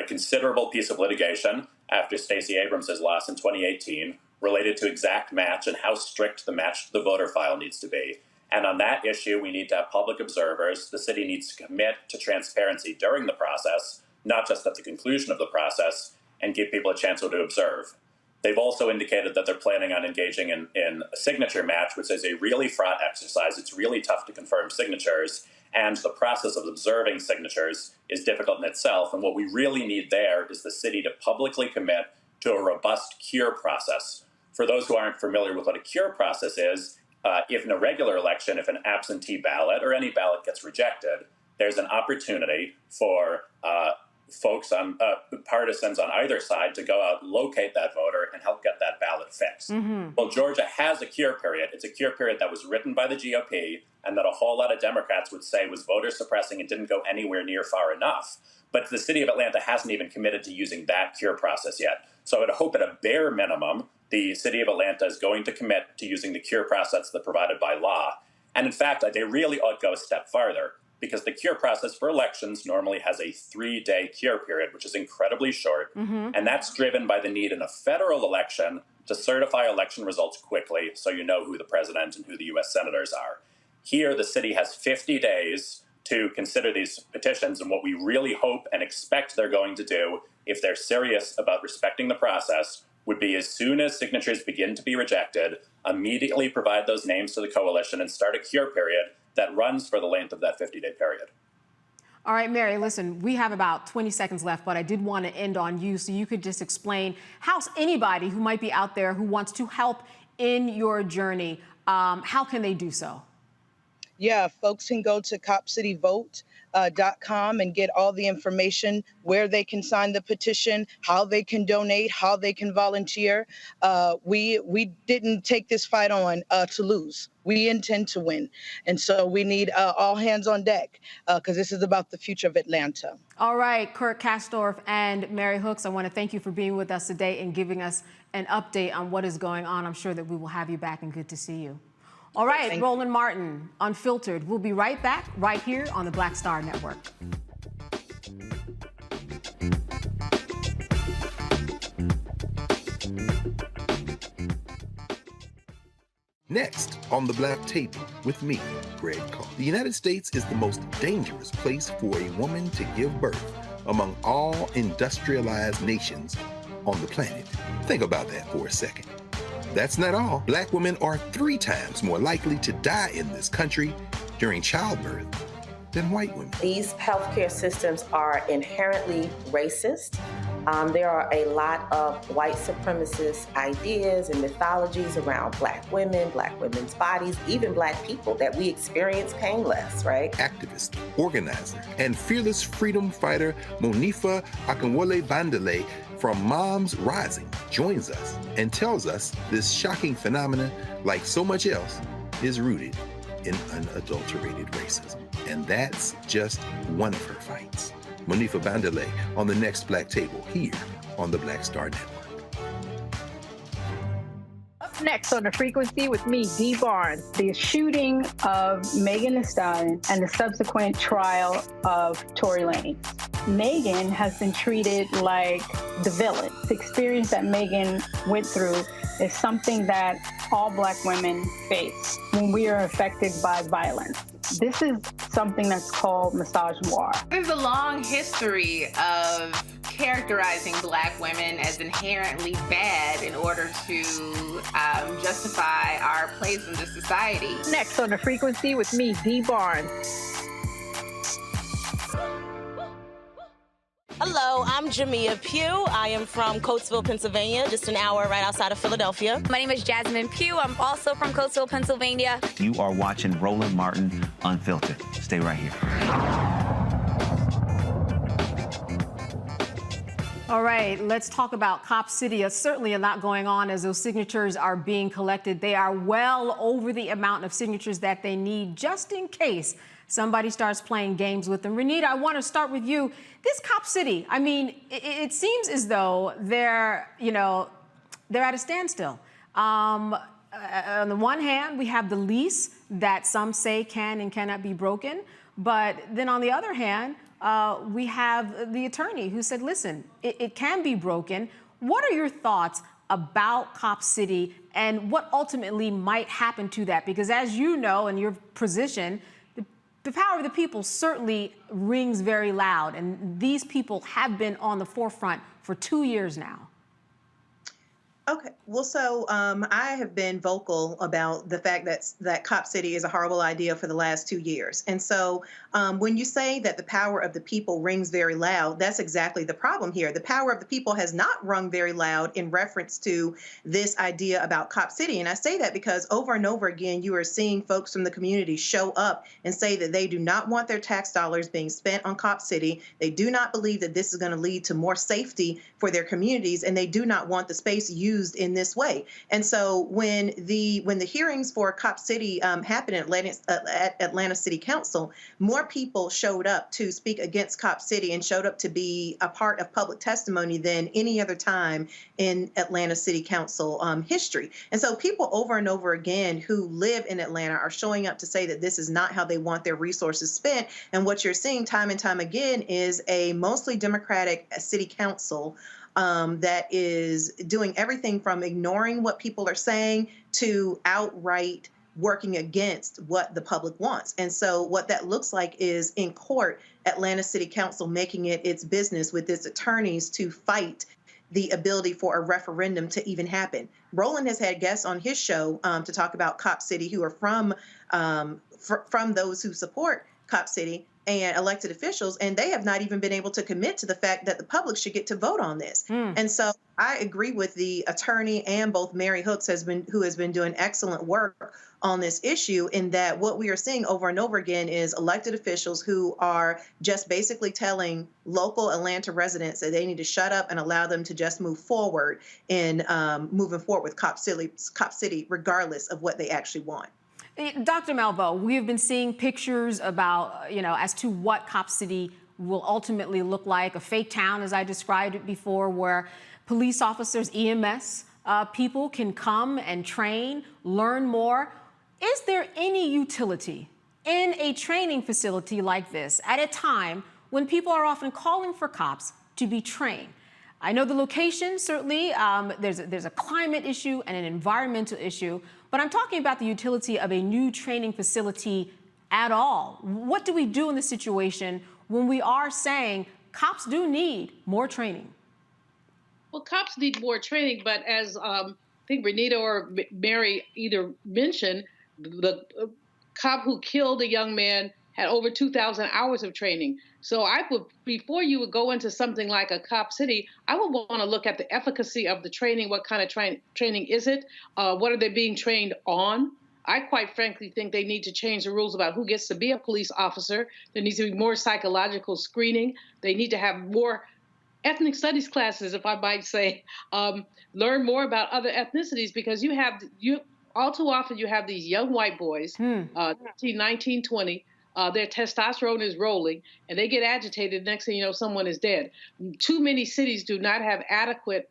Speaker 14: considerable piece of litigation after Stacey Abrams' loss in 2018 related to exact match and how strict the match to the voter file needs to be. And on that issue, we need to have public observers. The city needs to commit to transparency during the process, not just at the conclusion of the process, and give people a chance to observe. They've also indicated that they're planning on engaging in a signature match, which is a really fraught exercise. It's really tough to confirm signatures, and the process of observing signatures is difficult in itself. And what we really need there is the city to publicly commit to a robust cure process. For those who aren't familiar with what a cure process is, if in a regular election, if an absentee ballot or any ballot gets rejected, there's an opportunity for folks on partisans on either side to go out, locate that voter, and help get that ballot fixed. Well, Georgia has a cure period. It's a cure period that was written by the GOP and that a whole lot of Democrats would say was voter suppressing and didn't go anywhere near far enough. But the city of Atlanta hasn't even committed to using that cure process yet. So I would hope at a bare minimum, the city of Atlanta is going to commit to using the cure process that's provided by law. And in fact, they really ought to go a step farther, because the cure process for elections normally has a 3-day cure period, which is incredibly short. And that's driven by the need in a federal election to certify election results quickly so you know who the president and who the U.S. senators are. Here, the city has 50 days to consider these petitions, and what we really hope and expect they're going to do, if they're serious about respecting the process, would be as soon as signatures begin to be rejected, immediately provide those names to the coalition and start a cure period that runs for the length of that 50-day period.
Speaker 12: All right, Mary, listen, we have about 20 seconds left, but I did want to end on you so you could just explain how anybody who might be out there who wants to help in your journey, how can they do so?
Speaker 13: Yeah, folks can go to copcityvote.com and get all the information, where they can sign the petition, how they can donate, how they can volunteer. We didn't take this fight on to lose. We intend to win. And so we need all hands on deck, because this is about the future of Atlanta.
Speaker 12: All right, Kurt Kastorf and Mary Hooks, I want to thank you for being with us today and giving us an update on what is going on. I'm sure that we will have you back, and good to see you. All right, Roland Martin, Unfiltered. We'll be right back right here on the Black Star Network.
Speaker 19: Next on the Black Table with me, Greg Carr. The United States is the most dangerous place for a woman to give birth among all industrialized nations on the planet. Think about that for a second. That's not all. Black women are 3 times more likely to die in this country during childbirth than white women.
Speaker 20: These healthcare systems are inherently racist. There are a lot of white supremacist ideas and mythologies around Black women's bodies, even Black people, that we experience painless, right?
Speaker 19: Activist, organizer, and fearless freedom fighter Monifa Akinwole-Bandele from Moms Rising joins us and tells us this shocking phenomenon, like so much else, is rooted in unadulterated racism. And that's just one of her fights. Monifa Bandele on the next Black Table here on the Black Star Network.
Speaker 21: Up next on The Frequency with me, Dee Barnes, the shooting of Megan Thee Stallion and the subsequent trial of Tory Lanez. Megan has been treated like the villain. The experience that Megan went through is something that all Black women face when we are affected by violence. This is something that's called misogynoir.
Speaker 22: There's a long history of characterizing Black women as inherently bad in order to justify our place in the society.
Speaker 21: Next on The Frequency with me, Dee Barnes.
Speaker 23: Hello, I'm Jamia Pugh. I am from Coatesville, Pennsylvania, just an hour right outside of Philadelphia.
Speaker 24: My name is Jasmine Pugh. I'm also from Coatesville, Pennsylvania.
Speaker 25: You are watching Roland Martin Unfiltered. Stay right here.
Speaker 12: All right, let's talk about Cop City. There's certainly a lot going on as those signatures are being collected. They are well over the amount of signatures that they need just in case somebody starts playing games with them. Renita, I want to start with you. This Cop City, I mean, it seems as though they're at a standstill. on the one hand, we have the lease that some say can and cannot be broken. But then on the other hand, we have the attorney who said, listen, it can be broken. What are your thoughts about Cop City and what ultimately might happen to that? Because as you know, in your position, the power of the people certainly rings very loud. And these people have been on the forefront for 2 years now.
Speaker 1: Okay, well, so I have been vocal about the fact that Cop City is a horrible idea for the last 2 years. And so when you say that the power of the people rings very loud, that's exactly the problem here. The power of the people has not rung very loud in reference to this idea about Cop City. And I say that because over and over again, you are seeing folks from the community show up and say that they do not want their tax dollars being spent on Cop City. They do not believe that this is going to lead to more safety for their communities, and they do not want the space used in this way. And so when the hearings for Cop City happened at Atlanta City Council, more people showed up to speak against Cop City and showed up to be a part of public testimony than any other time in Atlanta City Council history. And so people over and over again who live in Atlanta are showing up to say that this is not how they want their resources spent. And what you're seeing time and time again is a mostly Democratic city council that is doing everything from ignoring what people are saying to outright working against what the public wants. And so what that looks like is in court, Atlanta City Council making it its business with its attorneys to fight the ability for a referendum to even happen. Roland has had guests on his show to talk about Cop City who are from those who support Cop City and elected officials, and they have not even been able to commit to the fact that the public should get to vote on this. And so I agree with the attorney and both Mary Hooks who has been doing excellent work on this issue, in that what we are seeing over and over again is elected officials who are just basically telling local Atlanta residents that they need to shut up and allow them to just move forward in moving forward with Cop City, regardless of what they actually want.
Speaker 12: Dr. Malveaux, we have been seeing pictures about, as to what Cop City will ultimately look like, a fake town, as I described it before, where police officers, EMS, people can come and train, learn more. Is there any utility in a training facility like this at a time when people are often calling for cops to be trained? I know the location, certainly, there's a climate issue and an environmental issue, but I'm talking about the utility of a new training facility at all. What do we do in this situation when we are saying cops do need more training?
Speaker 3: Well, cops need more training, but as I think Renita or Mary either mentioned, the cop who killed a young man had over 2,000 hours of training. So I would, before you would go into something like a Cop City, I would want to look at the efficacy of the training. What kind of training is it? What are they being trained on? I quite frankly think they need to change the rules about who gets to be a police officer. There needs to be more psychological screening. They need to have more ethnic studies classes, if I might say, learn more about other ethnicities, because all too often you have these young white boys, 19, 20, their testosterone is rolling, and they get agitated. Next thing you know, someone is dead. Too many cities do not have adequate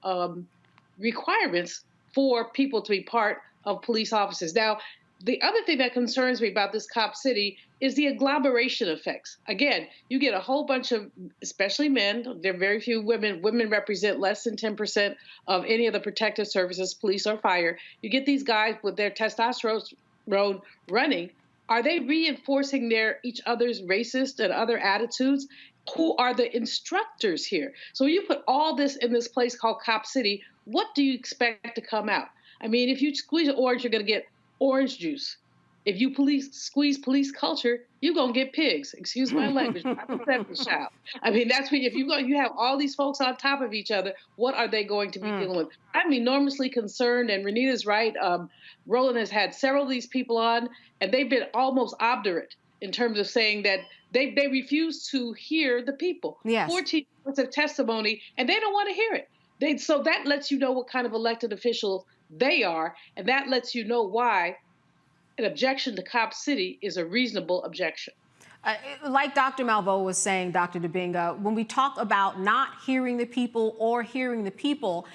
Speaker 3: requirements for people to be part of police officers. Now, the other thing that concerns me about this Cop City is the agglomeration effects. Again, you get a whole bunch of, especially men, there are very few women. Women represent less than 10% of any of the protective services, police or fire. You get these guys with their testosterone running. Are they reinforcing each other's racist and other attitudes? Who are the instructors here? So you put all this in this place called Cop City, what do you expect to come out? I mean, if you squeeze an orange, you're going to get orange juice. If you squeeze police culture, you're going to get pigs. Excuse my language. I'm a seventh child. I mean, that's when, if you have all these folks on top of each other, what are they going to be dealing with? I'm enormously concerned, and Renita's right. Roland has had several of these people on, and they've been almost obdurate in terms of saying that they refuse to hear the people. Yes. 14 minutes of testimony, and they don't want to hear it. So that lets you know what kind of elected officials they are, and that lets you know why an objection to Cop City is a reasonable objection.
Speaker 12: Like Dr. Malveaux was saying, Dr. Dibinga, when we talk about not hearing the people or hearing the people,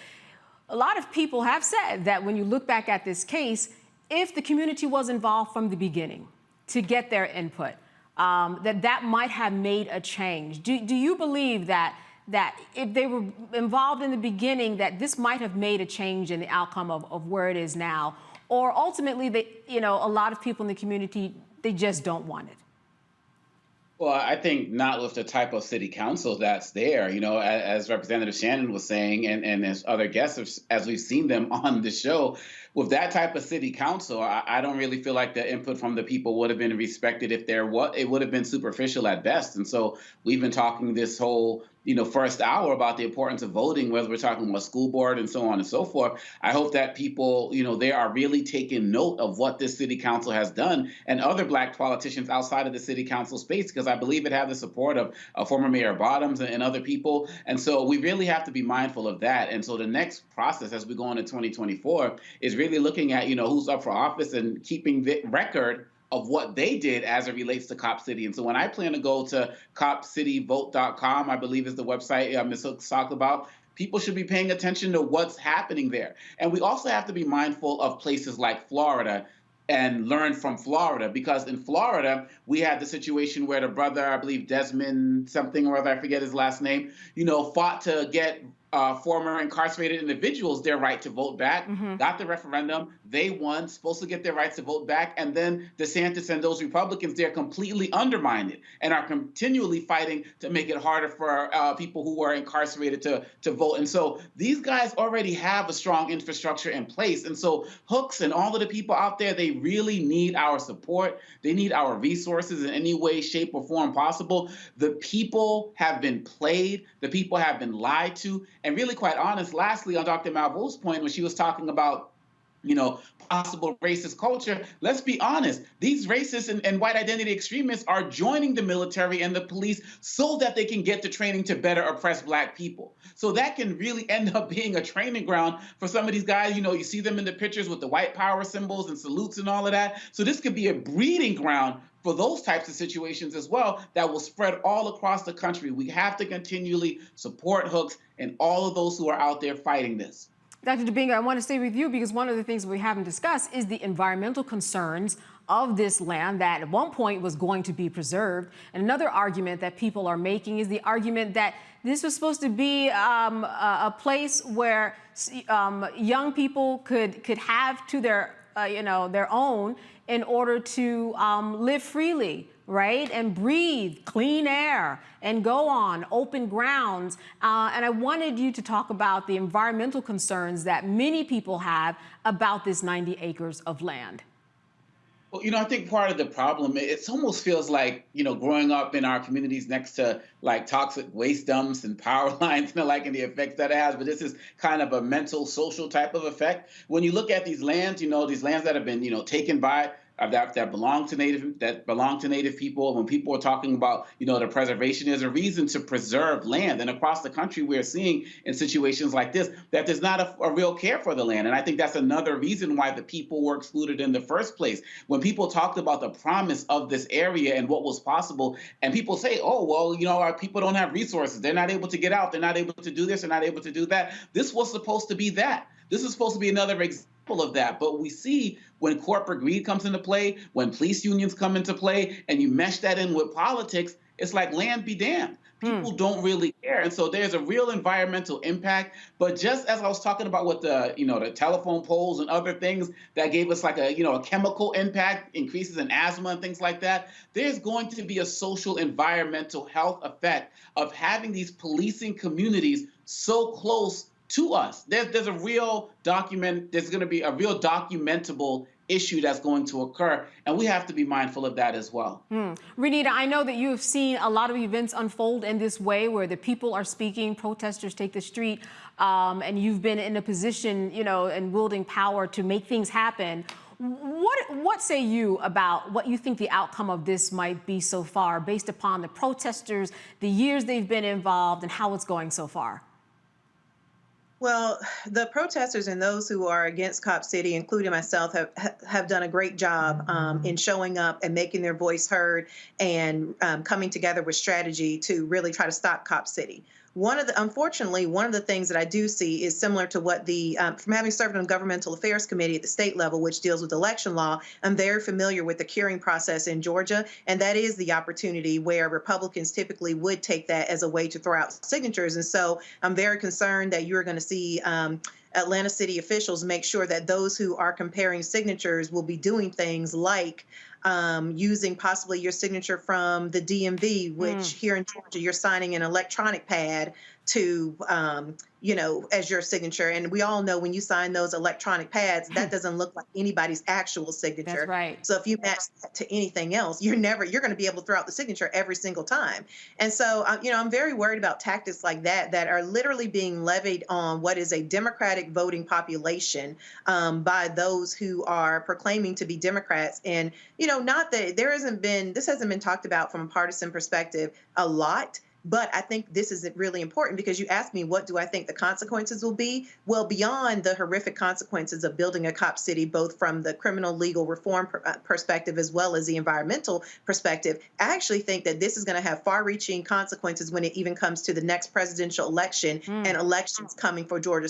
Speaker 12: A lot of people have said that when you look back at this case, if the community was involved from the beginning to get their input, that might have made a change. Do you believe that if they were involved in the beginning, that this might have made a change in the outcome of where it is now? Or ultimately, a lot of people in the community, they just don't want it?
Speaker 4: Well, I think not with the type of city council that's there, as Representative Shannon was saying, and as other guests, as we've seen them on the show, with that type of city council, I don't really feel like the input from the people would have been respected if it would have been superficial at best. And so we've been talking this whole first hour about the importance of voting, whether we're talking about school board and so on and so forth. I hope that people, they are really taking note of what this city council has done and other Black politicians outside of the city council space, because I believe it had the support of former Mayor Bottoms and other people. And so we really have to be mindful of that. And so the next process as we go into 2024 is really looking at, who's up for office and keeping the record of what they did as it relates to Cop City. And so when I plan to go to copcityvote.com, I believe is the website Ms. Hooks talked about, people should be paying attention to what's happening there. And we also have to be mindful of places like Florida and learn from Florida, because in Florida, we had the situation where the brother, I believe Desmond something or other, I forget his last name, fought to get former incarcerated individuals their right to vote back, got the referendum, they won, supposed to get their rights to vote back, and then DeSantis and those Republicans, they're completely undermined it and are continually fighting to make it harder for people who are incarcerated to vote. And so these guys already have a strong infrastructure in place. And so Hooks and all of the people out there, they really need our support. They need our resources in any way, shape, or form possible. The people have been played. The people have been lied to. And really, quite honest, lastly, on Dr. Malveau's point, when she was talking about, possible racist culture, let's be honest, these racist and white identity extremists are joining the military and the police so that they can get the training to better oppress Black people. So that can really end up being a training ground for some of these guys. You see them in the pictures with the white power symbols and salutes and all of that. So this could be a breeding ground for those types of situations as well that will spread all across the country. We have to continually support Hooks and all of those who are out there fighting this.
Speaker 12: Dr. Dubinga, I want to stay with you because one of the things we haven't discussed is the environmental concerns of this land that at one point was going to be preserved. And another argument that people are making is the argument that this was supposed to be a place where young people could have to their own in order to live freely, right? And breathe clean air and go on open grounds. And I wanted you to talk about the environmental concerns that many people have about this 90 acres of land.
Speaker 4: Well, I think part of the problem, it almost feels like, growing up in our communities next to like toxic waste dumps and power lines and the effects that it has. But this is kind of a mental, social type of effect. When you look at these lands, these lands that have been, taken by that belong to Native people. When people are talking about, the preservation, there's a reason to preserve land. And across the country, we're seeing in situations like this that there's not a real care for the land. And I think that's another reason why the people were excluded in the first place. When people talked about the promise of this area and what was possible, and people say, oh, well, our people don't have resources. They're not able to get out. They're not able to do this. They're not able to do that. This was supposed to be that. This is supposed to be another example of that. But we see when corporate greed comes into play, when police unions come into play, and you mesh that in with politics, it's like land be damned. People don't really care. And so there's a real environmental impact. But just as I was talking about with the, the telephone poles and other things that gave us like a chemical impact, increases in asthma and things like that, there's going to be a social environmental health effect of having these policing communities so close to us. There's going to be a real documentable issue that's going to occur, and we have to be mindful of that as well.
Speaker 12: Renita, I know that you have seen a lot of events unfold in this way where the people are speaking, protesters take the street, and you've been in a position, and wielding power to make things happen. What say you about what you think the outcome of this might be so far, based upon the protesters, the years they've been involved, and how it's going so far?
Speaker 1: Well, the protesters and those who are against Cop City, including myself, have done a great job in showing up and making their voice heard and coming together with strategy to really try to stop Cop City. Unfortunately, one of the things that I do see is similar to what from having served on governmental affairs committee at the state level, which deals with election law, I'm very familiar with the curing process in Georgia. And that is the opportunity where Republicans typically would take that as a way to throw out signatures. And so I'm very concerned that you're going to see Atlanta city officials make sure that those who are comparing signatures will be doing things like using possibly your signature from the DMV, which here in Georgia, you're signing an electronic pad to, as your signature. And we all know when you sign those electronic pads, that doesn't look like anybody's actual signature.
Speaker 12: That's right.
Speaker 1: So if you match that to anything else, you're going to be able to throw out the signature every single time. And so, I'm very worried about tactics like that are literally being levied on what is a Democratic voting population by those who are proclaiming to be Democrats. And, not that this hasn't been talked about from a partisan perspective a lot. But I think this is really important because you asked me, what do I think the consequences will be? Well, beyond the horrific consequences of building a cop city, both from the criminal legal reform perspective as well as the environmental perspective, I actually think that this is going to have far-reaching consequences when it even comes to the next presidential election and elections coming for Georgia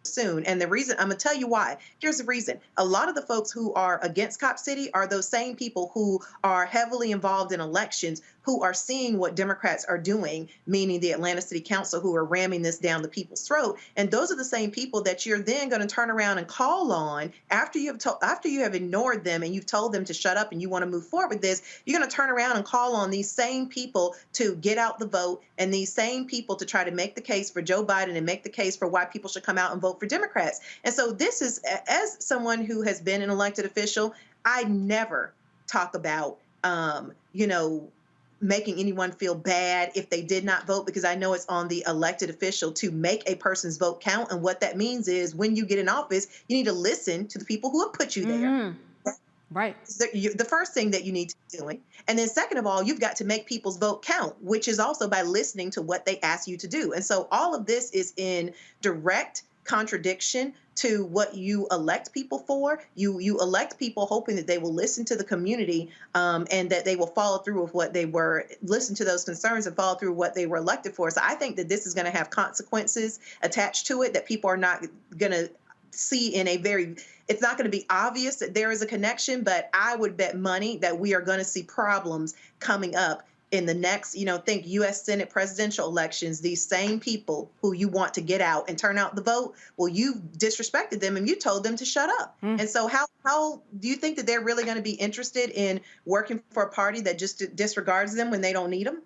Speaker 1: soon. And the reason, I'm going to tell you why. Here's the reason. A lot of the folks who are against Cop City are those same people who are heavily involved in elections, who are seeing what Democrats are doing, meaning the Atlanta City Council, who are ramming this down the people's throat. And those are the same people that you're then going to turn around and call on after you have ignored them and you've told them to shut up and you want to move forward with this. You're going to turn around and call on these same people to get out the vote and these same people to try to make the case for Joe Biden and make the case for why people should come out and vote for Democrats. And so this is, as someone who has been an elected official, I never talk about, making anyone feel bad if they did not vote, because I know it's on the elected official to make a person's vote count. And what that means is when you get in office, you need to listen to the people who have put you there.
Speaker 12: Right.
Speaker 1: The first thing that you need to be doing. And then second of all, you've got to make people's vote count, which is also by listening to what they ask you to do. And so all of this is in direct contradiction to what you elect people for. You elect people hoping that they will listen to the community and that they will follow through with listen to those concerns and follow through what they were elected for. So I think that this is going to have consequences attached to it that people are not going to see it's not going to be obvious that there is a connection, but I would bet money that we are going to see problems coming up in the next, think U.S. Senate presidential elections. These same people who you want to get out and turn out the vote, well, you disrespected them and you told them to shut up. And so how do you think that they're really going to be interested in working for a party that just disregards them when they don't need them?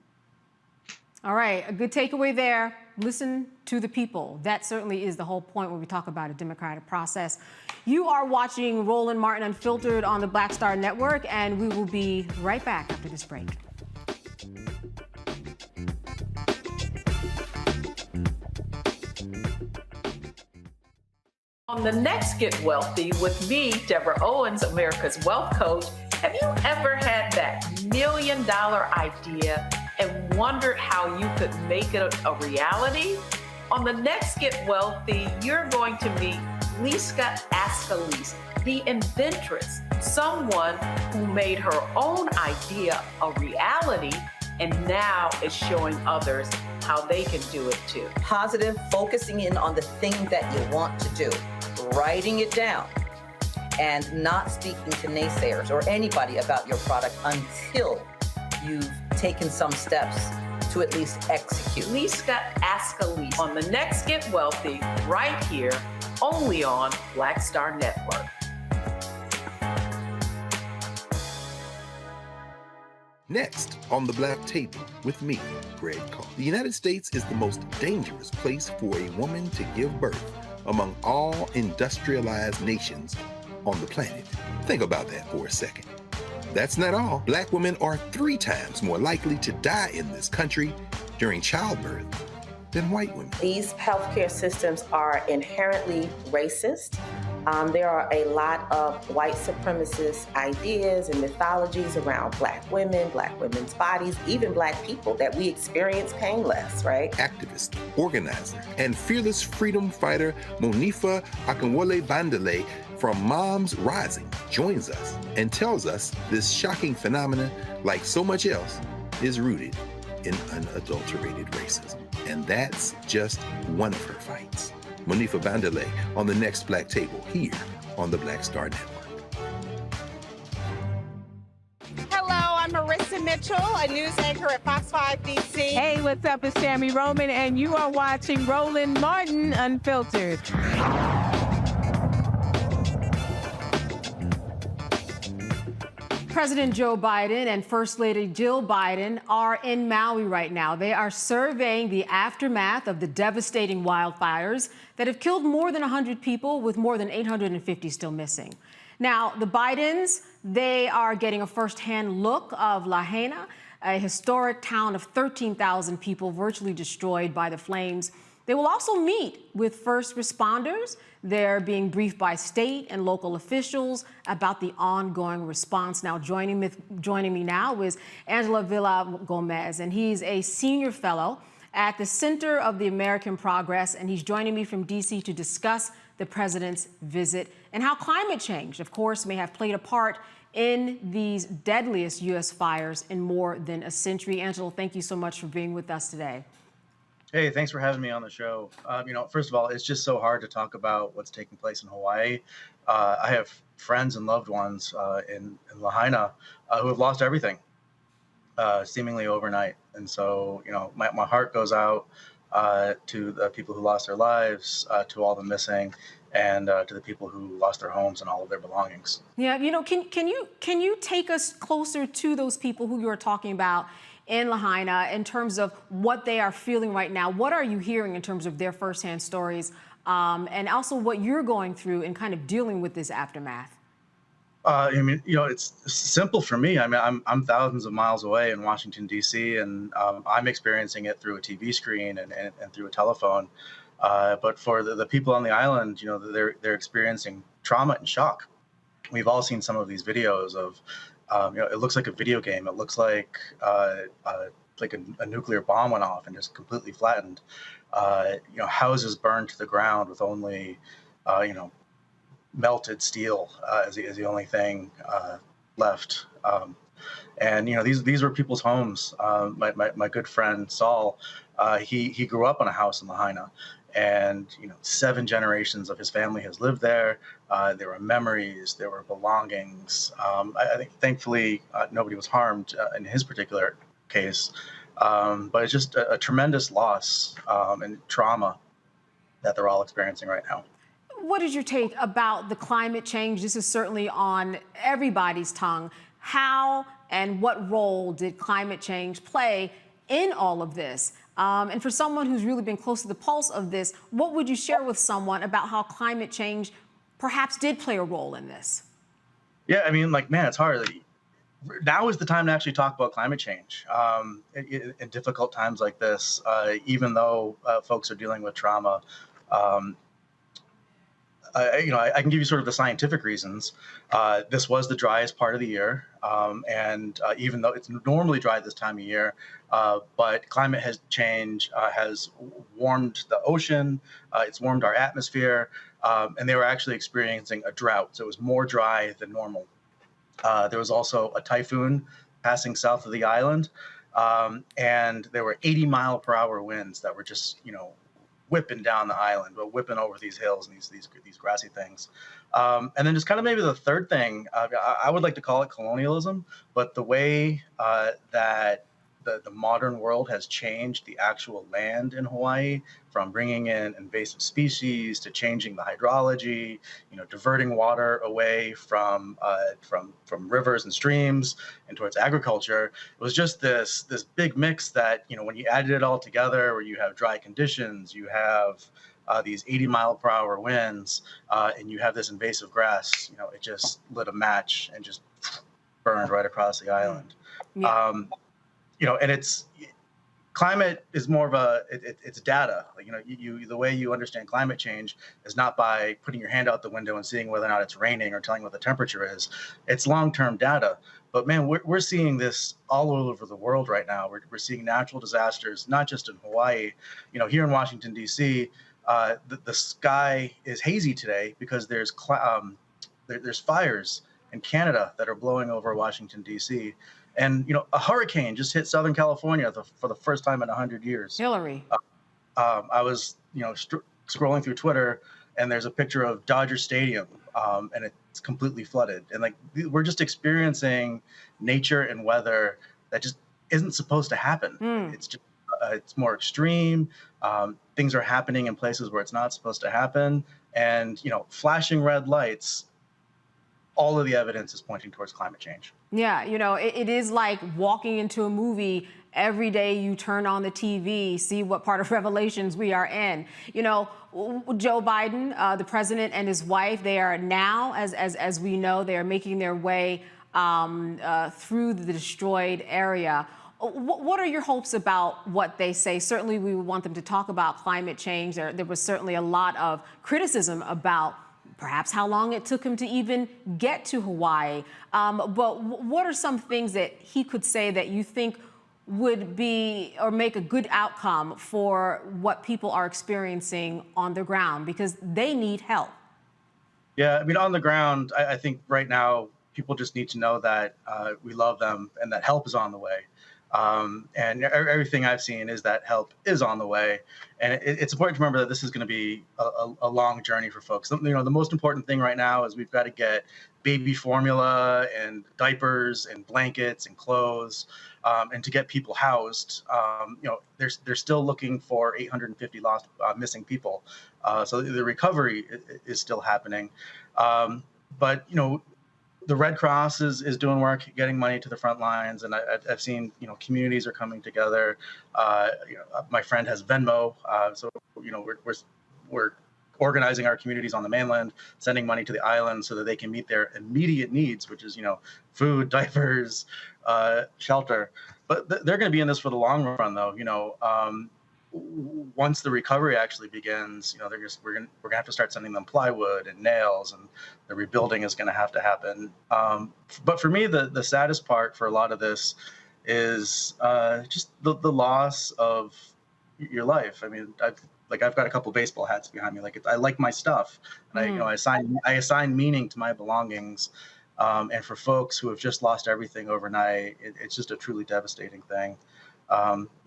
Speaker 12: All right, a good takeaway there. Listen to the people. That certainly is the whole point when we talk about a democratic process. You are watching Roland Martin Unfiltered on the Black Star Network, and we will be right back after this break.
Speaker 5: On the next Get Wealthy with me, Deborah Owens, America's Wealth Coach, have you ever had that $1 million idea and wondered how you could make it a reality? On the next Get Wealthy, you're going to meet Liska Askalise, the inventress, someone who made her own idea a reality and now is showing others how they can do it too.
Speaker 6: Positive, focusing in on the thing that you want to do, writing it down, and not speaking to naysayers or anybody about your product until you've taken some steps to at least execute.
Speaker 5: Liska Askalise on the next Get Wealthy, right here, only on Black Star Network.
Speaker 19: Next on the Black Table with me, Greg Carr. The United States is the most dangerous place for a woman to give birth among all industrialized nations on the planet. Think about that for a second. That's not all. Black women are 3 times more likely to die in this country during childbirth than white women.
Speaker 20: These healthcare systems are inherently racist. There are a lot of white supremacist ideas and mythologies around Black women, Black women's bodies, even Black people, that we experience painless, right?
Speaker 19: Activist, organizer, and fearless freedom fighter Monifa Akinwole Bandele from Moms Rising joins us and tells us this shocking phenomenon, like so much else, is rooted in unadulterated racism. And that's just one of her fights. Monifa Bandele on the next Black Table here on the Black Star Network.
Speaker 8: Hello, I'm Marissa Mitchell, a news anchor at Fox 5 DC.
Speaker 2: Hey, what's up? It's Sammy Roman, and you are watching Roland Martin Unfiltered.
Speaker 12: President Joe Biden and First Lady Jill Biden are in Maui right now. They are surveying the aftermath of the devastating wildfires that have killed more than 100 people, with more than 850 still missing. Now, the Bidens, they are getting a firsthand look of Lahaina, a historic town of 13,000 people virtually destroyed by the flames. They will also meet with first responders. They're being briefed by state and local officials about the ongoing response. Now, joining me now is Angela Villa Gomez, and he's a senior fellow at the Center of the American Progress, and he's joining me from D.C. to discuss the president's visit and how climate change, of course, may have played a part in these deadliest U.S. fires in more than a century. Angela, thank you so much for being with us today.
Speaker 10: Hey, thanks for having me on the show. First of all, it's just so hard to talk about what's taking place in Hawaii. I have friends and loved ones in Lahaina who have lost everything seemingly overnight. And so, my heart goes out to the people who lost their lives, to all the missing, and to the people who lost their homes and all of their belongings.
Speaker 12: Yeah, can you take us closer to those people who you are talking about in Lahaina in terms of what they are feeling right now? What are you hearing in terms of their firsthand stories, and also what you're going through and kind of dealing with this aftermath?
Speaker 10: It's simple for me. I'm thousands of miles away in Washington, D.C., and I'm experiencing it through a TV screen and through a telephone. But for the people on the island, they're experiencing trauma and shock. We've all seen some of these videos of, it looks like a video game. It looks like a nuclear bomb went off and just completely flattened. Houses burned to the ground with only, melted steel as the only thing left. And these were people's homes. My good friend Saul, he grew up on a house in Lahaina, and 7 generations of his family has lived there. There were memories, there were belongings. I think thankfully nobody was harmed in his particular case, but it's just a tremendous loss and trauma that they're all experiencing right now.
Speaker 12: What is your take about the climate change? This is certainly on everybody's tongue. How and what role did climate change play in all of this? And for someone who's really been close to the pulse of this, what would you share with someone about how climate change perhaps did play a role in this?
Speaker 10: Yeah, it's hard. Now is the time to actually talk about climate change in difficult times like this, even though folks are dealing with trauma. I can give you sort of the scientific reasons. This was the driest part of the year, and even though it's normally dry this time of year, but climate change has warmed the ocean, it's warmed our atmosphere, and they were actually experiencing a drought, so it was more dry than normal. There was also a typhoon passing south of the island, and there were 80-mile-per-hour winds that were just, whipping down the island, but whipping over these hills and these grassy things. And then just kind of maybe the third thing, I would like to call it colonialism, but the way that the modern world has changed the actual land in Hawaii, from bringing in invasive species to changing the hydrology, diverting water away from rivers and streams and towards agriculture. It was just this big mix that, when you added it all together, where you have dry conditions, you have these 80-mile-per-hour winds, and you have this invasive grass, it just lit a match and just burned right across the island. Yeah. And it's climate is more of it's data. The way you understand climate change is not by putting your hand out the window and seeing whether or not it's raining or telling what the temperature is. It's long-term data. But man, we're seeing this all over the world right now. We're seeing natural disasters, not just in Hawaii. Here in Washington, D.C., the sky is hazy today because there's fires in Canada that are blowing over Washington, D.C. And, a hurricane just hit Southern California for the first time in 100 years.
Speaker 12: Hillary.
Speaker 10: I was, scrolling through Twitter, and there's a picture of Dodger Stadium, and it's completely flooded. And like, we're just experiencing nature and weather that just isn't supposed to happen. It's just, it's more extreme. Things are happening in places where it's not supposed to happen. And, flashing red lights, all of the evidence is pointing towards climate change.
Speaker 12: Yeah, it is like walking into a movie. Every day you turn on the TV, see what part of Revelations we are in. Joe Biden, the president, and his wife, they are now, as we know, they are making their way through the destroyed area. What are your hopes about what they say? Certainly, we want them to talk about climate change. There was certainly a lot of criticism about perhaps how long it took him to even get to Hawaii. But what are some things that he could say that you think would be or make a good outcome for what people are experiencing on the ground, because they need help?
Speaker 10: Yeah, I mean, on the ground, I think right now people just need to know that we love them and that help is on the way. And everything I've seen is that help is on the way. And it's important to remember that this is going to be a long journey for folks. The most important thing right now is we've got to get baby formula and diapers and blankets and clothes, and to get people housed. They're still looking for 850 lost missing people. So the recovery is still happening. But the Red Cross is doing work, getting money to the front lines, and I've seen communities are coming together. My friend has Venmo, so we're organizing our communities on the mainland, sending money to the island so that they can meet their immediate needs, which is food, diapers, shelter. But they're going to be in this for the long run, though. Once the recovery actually begins, we're gonna have to start sending them plywood and nails, and the rebuilding is going to have to happen. But for me, the saddest part for a lot of this is just the loss of your life. I mean, I've got a couple baseball hats behind me. I like my stuff, and I assign meaning to my belongings. And for folks who have just lost everything overnight, it's just a truly devastating thing.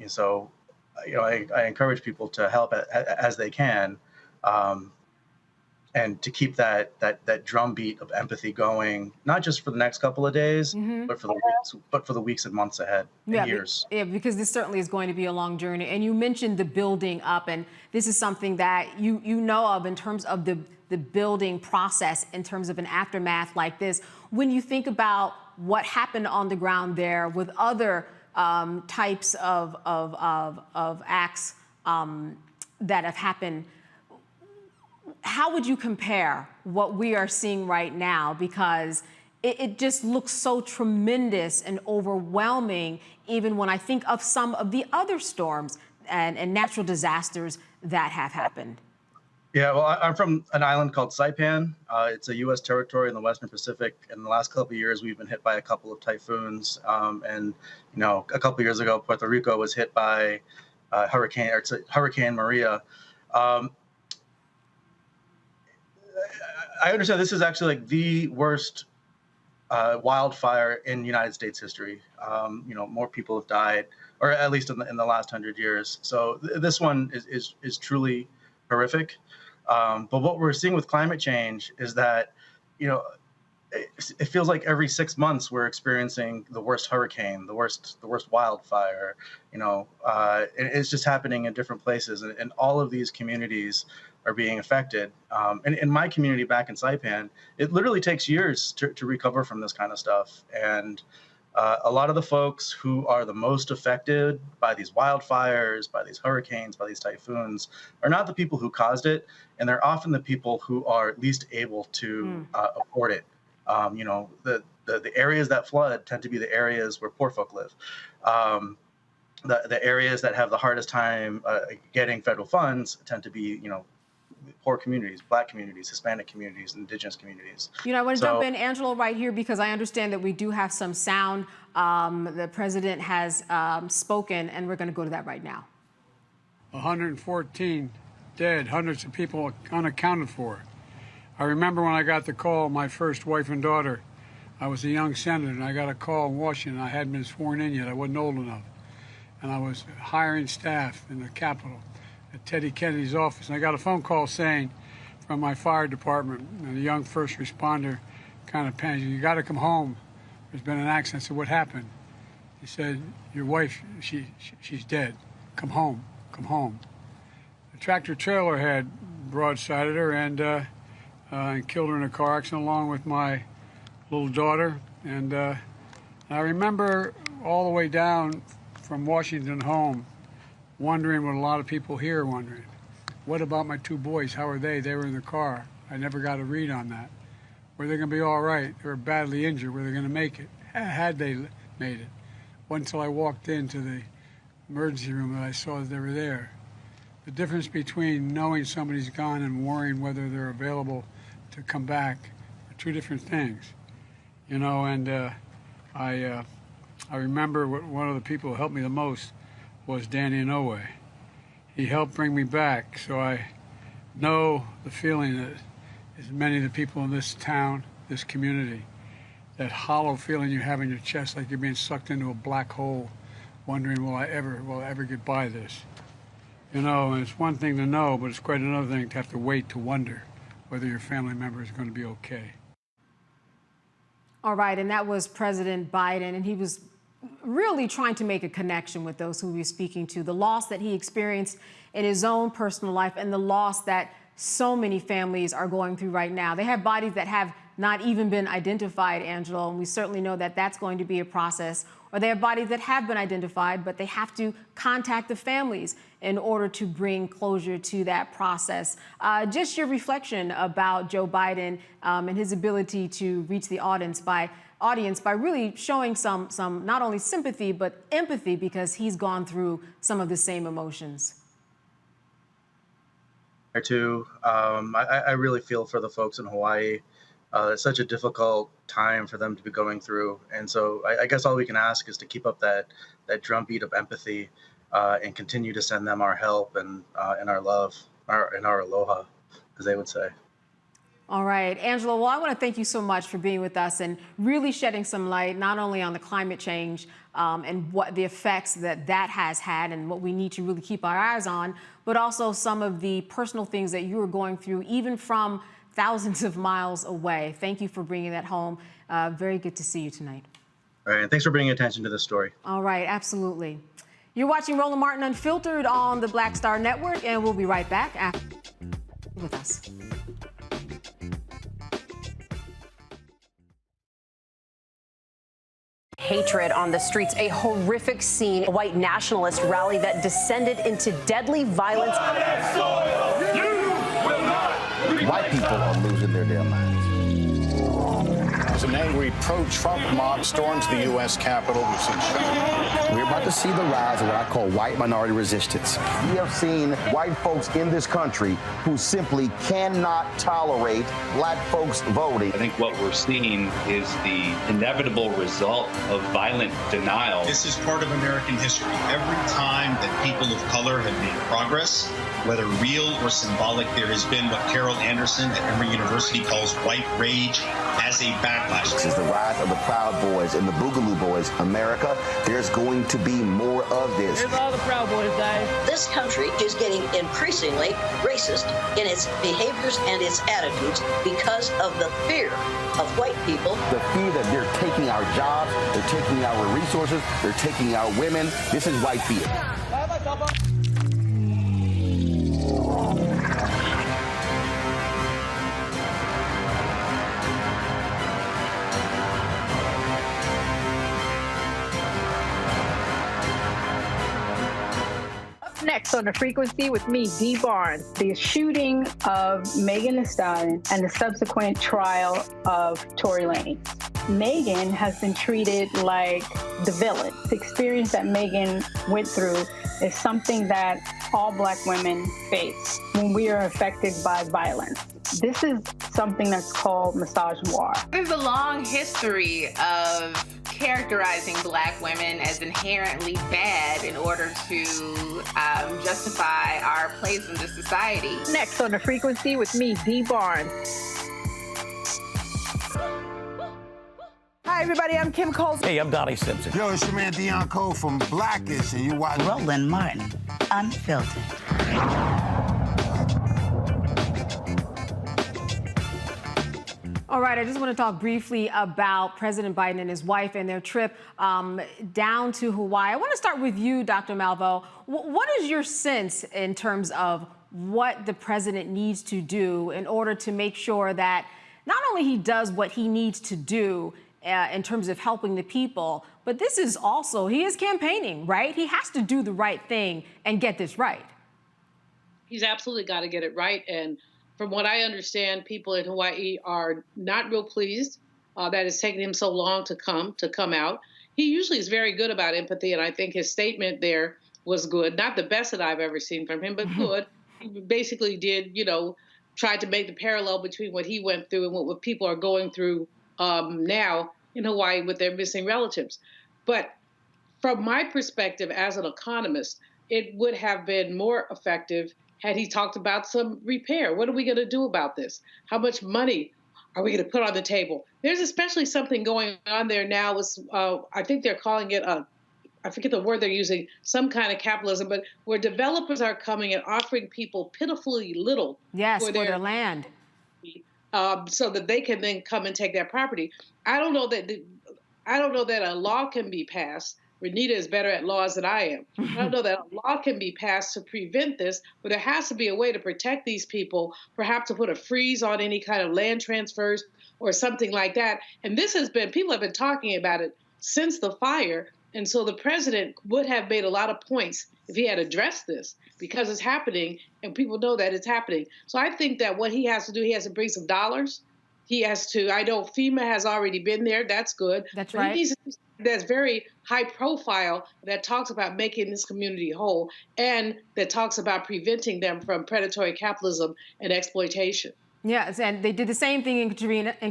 Speaker 10: So I encourage people to help as they can, and to keep that drumbeat of empathy going, not just for the next couple of days, but for the weeks and months ahead, and years.
Speaker 12: Yeah, because this certainly is going to be a long journey. And you mentioned the building up, and this is something that you know of in terms of the building process, in terms of an aftermath like this. When you think about what happened on the ground there with other types of acts that have happened, how would you compare what we are seeing right now? Because it just looks so tremendous and overwhelming, even when I think of some of the other storms and natural disasters that have happened.
Speaker 10: Yeah, well, I'm from an island called Saipan. It's a U.S. territory in the Western Pacific. In the last couple of years, we've been hit by a couple of typhoons. And a couple of years ago, Puerto Rico was hit by Hurricane Maria. I understand this is actually the worst wildfire in United States history. More people have died, or at least in the last 100 years. So this one is truly horrific. But what we're seeing with climate change is that, it feels like every 6 months we're experiencing the worst hurricane, the worst wildfire. It's just happening in different places, and all of these communities are being affected. And in my community back in Saipan, it literally takes years to recover from this kind of stuff. And a lot of the folks who are the most affected by these wildfires, by these hurricanes, by these typhoons, are not the people who caused it, and they're often the people who are least able to afford it. The areas that flood tend to be the areas where poor folk live. The areas that have the hardest time getting federal funds tend to be, poor communities, Black communities, Hispanic communities, Indigenous communities.
Speaker 12: I want to jump in, Angelo, right here, because I understand that we do have some sound. The president has spoken, and we're going to go to that right now.
Speaker 7: 114 dead, hundreds of people unaccounted for. I remember when I got the call, my first wife and daughter I was a young senator, and I got a call in Washington. I hadn't been sworn in yet. I wasn't old enough. And I was hiring staff in the Capitol at Teddy Kennedy's office. And I got a phone call saying from my fire department, and a young first responder kind of panicked, "You got to come home. There's been an accident." I said, "What happened?" He said, "Your wife, she's dead. Come home, come home." The tractor trailer had broadsided her and killed her in a car accident along with my little daughter. And I remember all the way down from Washington home wondering what a lot of people here are wondering. What about my two boys? How are they? They were in the car. I never got a read on that. Were they going to be all right? They were badly injured. Were they going to make it? Had they made it? Wasn't until I walked into the emergency room that I saw that they were there. The difference between knowing somebody's gone and worrying whether they're available to come back are two different things. You know, and I remember one of the people who helped me the most was Danny Inouye. He helped bring me back, so I know the feeling that as many of the people in this town, this community, that hollow feeling you have in your chest like you're being sucked into a black hole, wondering, will I ever get by this? You know, and it's one thing to know, but it's quite another thing to have to wait to wonder whether your family member is going to be okay.
Speaker 12: All right, and that was President Biden, and he was really trying to make a connection with those who he was speaking to, the loss that he experienced in his own personal life and the loss that so many families are going through right now. They have bodies that have not even been identified, Angelo, and we certainly know that that's going to be a process. Or they have bodies that have been identified, but they have to contact the families in order to bring closure to that process. Just your reflection about Joe Biden and his ability to reach the audience by really showing some not only sympathy, but empathy, because he's gone through some of the same emotions.
Speaker 10: I really feel for the folks in Hawaii. It's such a difficult time for them to be going through. And so I guess all we can ask is to keep up that drumbeat of empathy and continue to send them our help and our love, and our aloha, as they would say.
Speaker 12: All right, Angelo, well, I want to thank you so much for being with us and really shedding some light, not only on the climate change and what the effects that has had and what we need to really keep our eyes on, but also some of the personal things that you are going through, even from thousands of miles away. Thank you for bringing that home. Very good to see you tonight.
Speaker 10: All right, and thanks for bringing attention to this story.
Speaker 12: All right, absolutely. You're watching Roland Martin Unfiltered on the Black Star Network, and we'll be right back after with us.
Speaker 11: Hatred on the streets, a horrific scene, a white nationalist rally that descended into deadly violence.
Speaker 15: White people are losing their damn minds.
Speaker 16: As an angry pro-Trump mob storms the U.S. Capitol, we've seen shots.
Speaker 15: We're about to see the rise of what I call white minority resistance. We have seen white folks in this country who simply cannot tolerate black folks voting.
Speaker 17: I think what we're seeing is the inevitable result of violent denial.
Speaker 18: This is part of American history. Every time that people of color have made progress, whether real or symbolic, there has been what Carol Anderson at Emory University calls white rage as a backlash.
Speaker 15: This is the rise of the Proud Boys and the Boogaloo Boys. America, there's going to be more of this.
Speaker 26: Here's all the Proud Boys, guys.
Speaker 27: This country is getting increasingly racist in its behaviors and its attitudes because of the fear of white people.
Speaker 15: The fear that they're taking our jobs, they're taking our resources, they're taking our women. This is white fear.
Speaker 21: Next on The Frequency with me, Dee Barnes, the shooting of Megan Thee Stallion and the subsequent trial of Tory Lanez. Megan has been treated like the villain. The experience that Megan went through is something that all Black women face when we are affected by violence. This is something that's called misogynoir.
Speaker 22: There's a long history of characterizing Black women as inherently bad in order to justify our place in the society.
Speaker 21: Next on The Frequency with me, Dee Barnes.
Speaker 2: Hi, everybody. I'm Kim Coles.
Speaker 9: Hey, I'm Donnie Simpson.
Speaker 13: Yo, it's your man Deion Cole from Blackish, and you watch
Speaker 14: Roland Martin, Unfiltered.
Speaker 12: All right, I just want to talk briefly about President Biden and his wife and their trip down to Hawaii. I want to start with you, Dr. Malveaux. What is your sense in terms of what the president needs to do in order to make sure that not only he does what he needs to do in terms of helping the people, but this is also, he is campaigning, right? He has to do the right thing and get this right.
Speaker 3: He's absolutely got to get it right. And from what I understand, people in Hawaii are not real pleased that it's taken him so long to come out. He usually is very good about empathy, and I think his statement there was good. Not the best that I've ever seen from him, but good. He basically did, tried to make the parallel between what he went through and what people are going through now in Hawaii with their missing relatives. But from my perspective as an economist, it would have been more effective had he talked about some repair. What are we going to do about this? How much money are we going to put on the table? There's especially something going on there now with, I think they're calling it, I forget the word they're using, some kind of capitalism, but where developers are coming and offering people pitifully little
Speaker 12: for their land.
Speaker 3: So that they can then come and take their property. I don't know that a law can be passed. Renita is better at laws than I am. I don't know that a law can be passed to prevent this, but there has to be a way to protect these people, perhaps to put a freeze on any kind of land transfers or something like that. And this has been, people have been talking about it since the fire. And so the president would have made a lot of points if he had addressed this, because it's happening and people know that it's happening. So I think that what he has to do, he has to bring some dollars. He has to, I know FEMA has already been there. That's good.
Speaker 12: That's
Speaker 3: but
Speaker 12: right.
Speaker 3: He needs to do something that's very high profile, that talks about making this community whole and that talks about preventing them from predatory capitalism and exploitation.
Speaker 12: Yes, and they did the same thing in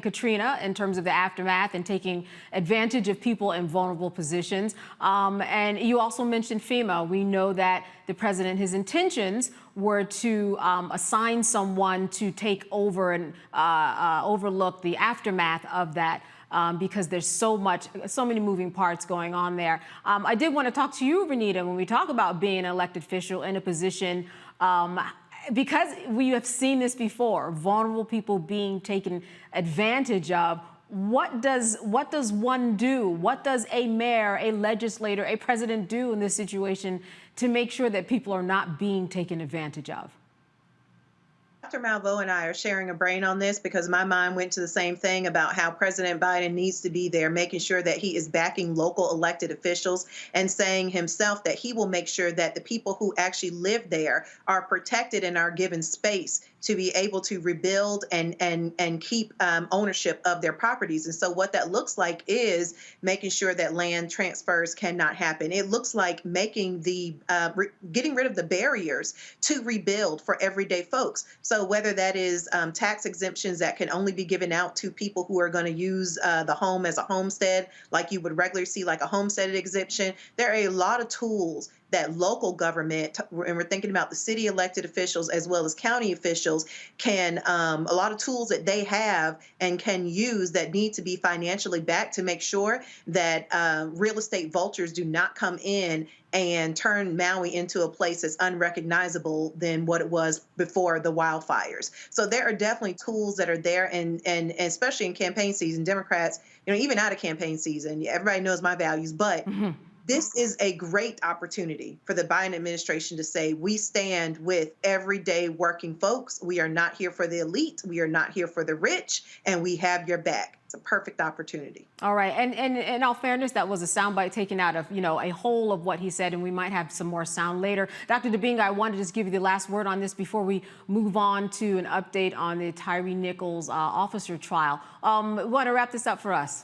Speaker 12: Katrina in terms of the aftermath and taking advantage of people in vulnerable positions. And you also mentioned FEMA. We know that the president, his intentions were to assign someone to take over and overlook the aftermath of that. Because there's so many moving parts going on there. I did want to talk to you, Renita, when we talk about being an elected official in a position, because we have seen this before, vulnerable people being taken advantage of. What does one do? What does a mayor, a legislator, a president do in this situation to make sure that people are not being taken advantage of?
Speaker 1: Dr. Malveaux and I are sharing a brain on this because my mind went to the same thing about how President Biden needs to be there, making sure that he is backing local elected officials and saying himself that he will make sure that the people who actually live there are protected and are given space to be able to rebuild and keep ownership of their properties. And so what that looks like is making sure that land transfers cannot happen. It looks like making getting rid of the barriers to rebuild for everyday folks. So whether that is tax exemptions that can only be given out to people who are going to use the home as a homestead, like you would regularly see, like a homestead exemption, there are a lot of tools that local government, and we're thinking about the city elected officials as well as county officials, can, a lot of tools that they have and can use that need to be financially backed to make sure that real estate vultures do not come in and turn Maui into a place that's unrecognizable than what it was before the wildfires. So there are definitely tools that are there, and especially in campaign season, Democrats, even out of campaign season, everybody knows my values, but this is a great opportunity for the Biden administration to say, we stand with everyday working folks. We are not here for the elite. We are not here for the rich, and we have your back. It's a perfect opportunity.
Speaker 12: All right. And in all fairness, that was a soundbite taken out of, a whole of what he said, and we might have some more sound later. Dr. Debinga, I wanted to just give you the last word on this before we move on to an update on the Tyre Nichols officer trial. We want to wrap this up for us.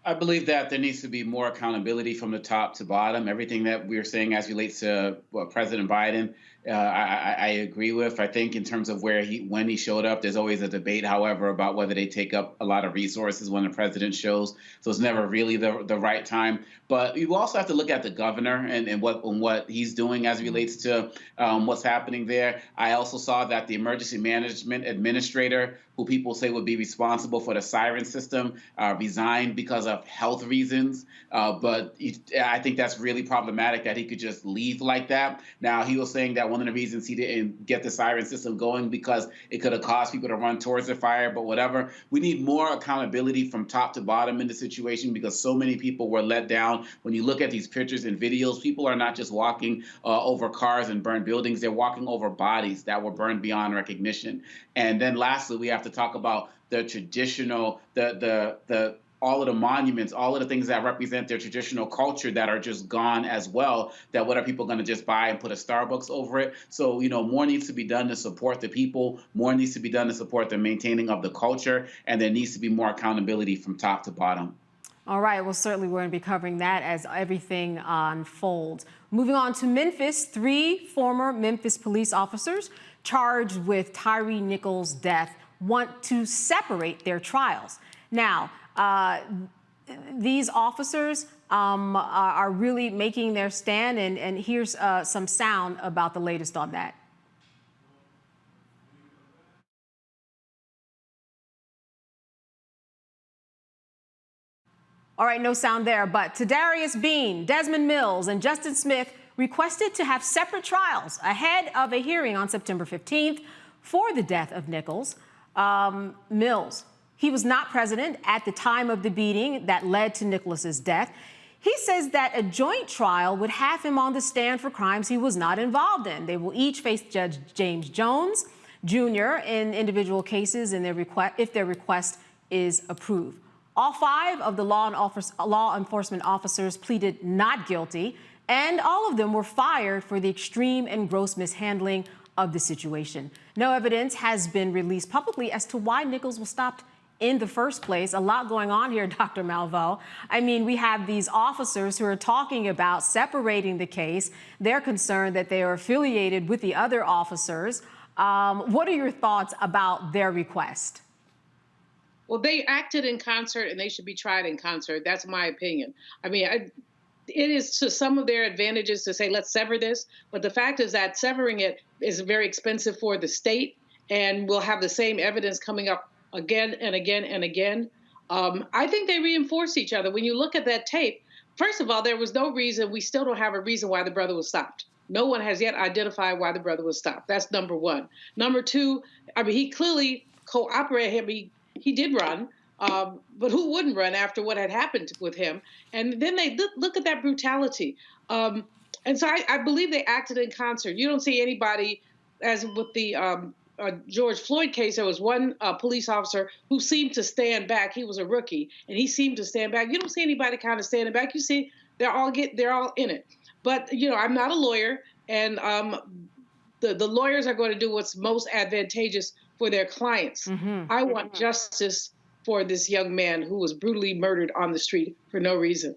Speaker 4: I believe that there needs to be more accountability from the top to bottom. Everything that we're saying as relates to President Biden I agree with. I think in terms of when he showed up, there's always a debate, however, about whether they take up a lot of resources when the president shows. So it's never really the right time. But you also have to look at the governor and what he's doing as it relates to what's happening there. I also saw that the emergency management administrator, who people say would be responsible for the siren system, resigned because of health reasons. But I think that's really problematic that he could just leave like that. Now, he was saying that one of the reasons he didn't get the siren system going because it could have caused people to run towards the fire, but whatever. We need more accountability from top to bottom in the situation because so many people were let down. When you look at these pictures and videos, people are not just walking over cars and burned buildings. They're walking over bodies that were burned beyond recognition. And then lastly, we have to talk about the traditional, all of the monuments, all of the things that represent their traditional culture that are just gone as well, that what are people going to just buy and put a Starbucks over it? So, more needs to be done to support the people, more needs to be done to support the maintaining of the culture, and there needs to be more accountability from top to bottom.
Speaker 12: All right, well, certainly we're going to be covering that as everything unfolds. Moving on to Memphis, 3 former Memphis police officers charged with Tyree Nichols' death want to separate their trials. Now, these officers are really making their stand, and here's some sound about the latest on that. All right, no sound there, but Tadarius Bean, Desmond Mills, and Justin Smith requested to have separate trials ahead of a hearing on September 15th for the death of Nichols. Mills, he was not president at the time of the beating that led to Nicholas's death. He says that a joint trial would have him on the stand for crimes he was not involved in. They will each face Judge James Jones Jr. in individual cases if their request is approved. All 5 of the law enforcement officers pleaded not guilty, and all of them were fired for the extreme and gross mishandling of the situation. No evidence has been released publicly as to why Nichols was stopped in the first place. A lot going on here, Dr. Malveaux. I mean, we have these officers who are talking about separating the case. They're concerned that they are affiliated with the other officers. What are your thoughts about their request?
Speaker 3: Well, they acted in concert and they should be tried in concert. That's my opinion. I mean, it is to some of their advantages to say, let's sever this. But the fact is that severing it is very expensive for the state, and we'll have the same evidence coming up again and again and again. I think they reinforce each other. When you look at that tape, first of all, there was no reason. We still don't have a reason why the brother was stopped. No one has yet identified why the brother was stopped. That's number one. Number two, I mean, he clearly cooperated. He did run, but who wouldn't run after what had happened with him? And then they look at that brutality. And so I believe they acted in concert. You don't see anybody, as with the George Floyd case, there was one police officer who seemed to stand back. He was a rookie, and he seemed to stand back. You don't see anybody kind of standing back. You see they're all in it. But, I'm not a lawyer, and the lawyers are going to do what's most advantageous for their clients. Mm-hmm. I want justice for this young man who was brutally murdered on the street for no reason.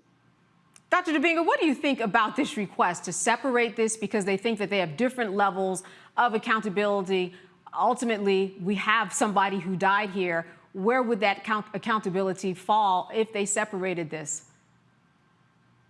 Speaker 12: Dr. Dubinga, what do you think about this request to separate this because they think that they have different levels of accountability? Ultimately, we have somebody who died here. Where would that accountability fall if they separated this?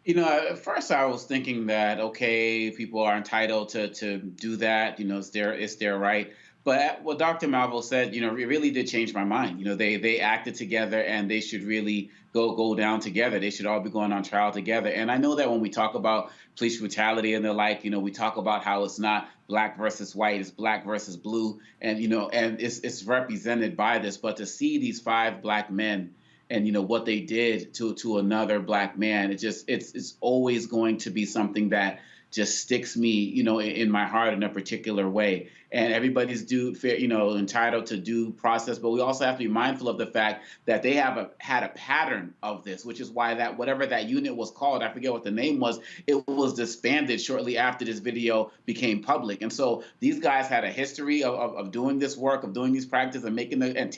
Speaker 4: At first I was thinking that, okay, people are entitled to do that. It's their right. But what Dr. Malveaux said, it really did change my mind. They acted together and they should really go down together. They should all be going on trial together. And I know that when we talk about police brutality and the like, we talk about how it's not black versus white, it's black versus blue. And, and it's represented by this. But to see these 5 black men and, what they did to another black man, it's always going to be something that just sticks me, in my heart in a particular way. and everybody's entitled to due process. But we also have to be mindful of the fact that they have had a pattern of this, which is why that whatever that unit was called, I forget what the name was, it was disbanded shortly after this video became public. And so these guys had a history of doing this work, of doing these practices, and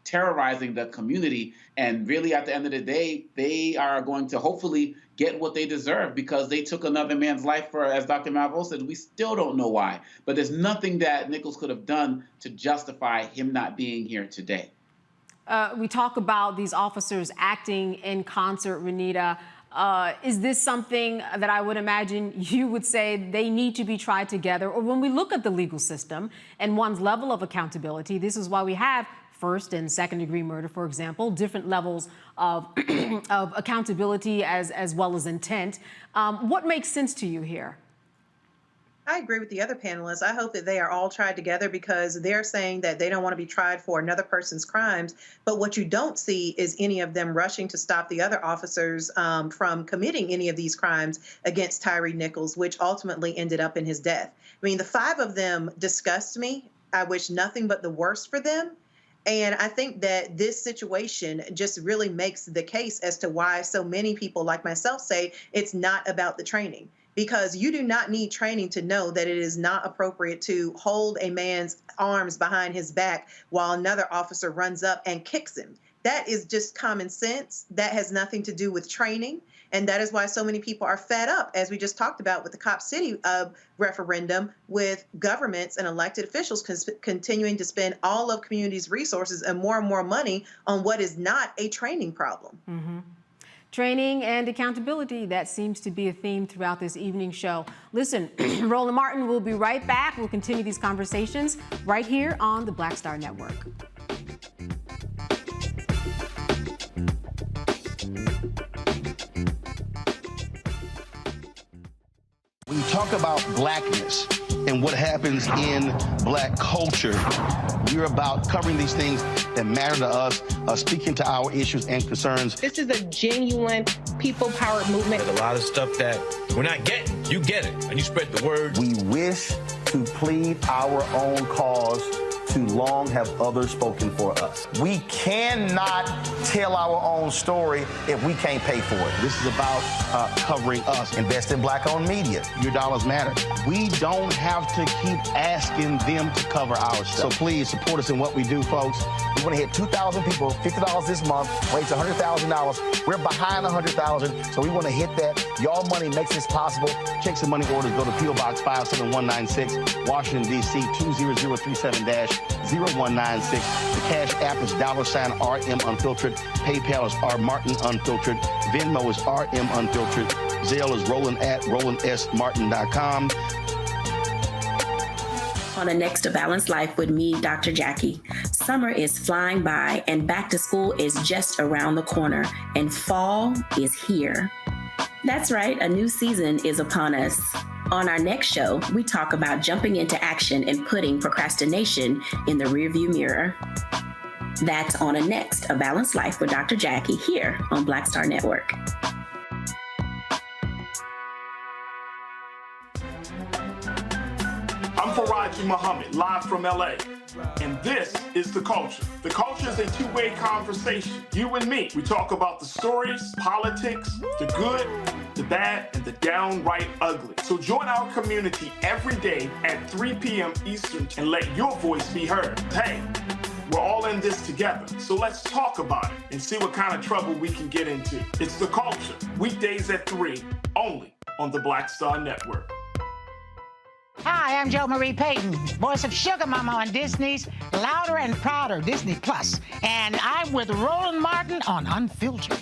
Speaker 4: terrorizing the community. And really, at the end of the day, they are going to hopefully get what they deserve, because they took another man's life for, as Dr. Malvo said, we still don't know why. But there's nothing that Nichols could have done to justify him not being here today.
Speaker 12: We talk about these officers acting in concert, Renita. Is this something that I would imagine you would say they need to be tried together? Or when we look at the legal system and one's level of accountability, this is why we have first and second degree murder, for example, different levels of, of accountability as well as intent. What makes sense to you here?
Speaker 1: I agree with the other panelists. I hope that they are all tried together, because they're saying that they don't want to be tried for another person's crimes. But what you don't see is any of them rushing to stop the other officers from committing any of these crimes against Tyre Nichols, which ultimately ended up in his death. I mean, the 5 of them disgust me. I wish nothing but the worst for them. And I think that this situation just really makes the case as to why so many people like myself say it's not about the training. Because you do not need training to know that it is not appropriate to hold a man's arms behind his back while another officer runs up and kicks him. That is just common sense. That has nothing to do with training. And that is why so many people are fed up, as we just talked about with the Cop City referendum, with governments and elected officials continuing to spend all of communities' resources and more money on what is not a training problem.
Speaker 12: Mm-hmm. Training and accountability, that seems to be a theme throughout this evening show. Listen, Roland Martin will be right back. We'll continue these conversations right here on the Black Star Network.
Speaker 15: When you talk about blackness and what happens in black culture, we're about covering these things that matter to us, speaking to our issues and concerns.
Speaker 8: This is a genuine people-powered movement.
Speaker 5: There's a lot of stuff that we're not getting. You get it, and you spread the word.
Speaker 15: We wish to plead our own cause. Too long have others spoken for us. We cannot tell our own story if we can't pay for it. This is about covering us. Invest in black-owned media. Your dollars matter. We don't have to keep asking them to cover our stuff. So please support us in what we do, folks. We want to hit 2,000 people, $50 this month, raise $100,000. We're behind 100,000, so we want to hit that. Y'all money makes this possible. Checks and money orders go to P.O. Box 57196, Washington, D.C. 20037-0196. The Cash App is $RM Unfiltered. PayPal is R Martin Unfiltered. Venmo is RM Unfiltered. Zelle is Roland at RolandSMartin.com.
Speaker 6: On the next A Balanced Life with me, Dr. Jackie. Summer is flying by and back to school is just around the corner, and fall is here. That's right, a new season is upon us. On our next show, we talk about jumping into action and putting procrastination in the rearview mirror. That's on a next A Balanced Life with Dr. Jackie here on Black Star Network.
Speaker 9: I'm Faraji Muhammad, live from LA. And this is The Culture. The Culture is a two-way conversation. You and me. We talk about the stories, politics, the good, the bad, and the downright ugly. So join our community every day at 3 p.m. Eastern and let your voice be heard. Hey, we're all in this together. So let's talk about it and see what kind of trouble we can get into. It's The Culture, weekdays at 3, only on the Black Star Network.
Speaker 23: Hi, I'm Jo Marie Payton, voice of Sugar Mama on Disney's Louder and Prouder Disney Plus, and I'm with Roland Martin on Unfiltered.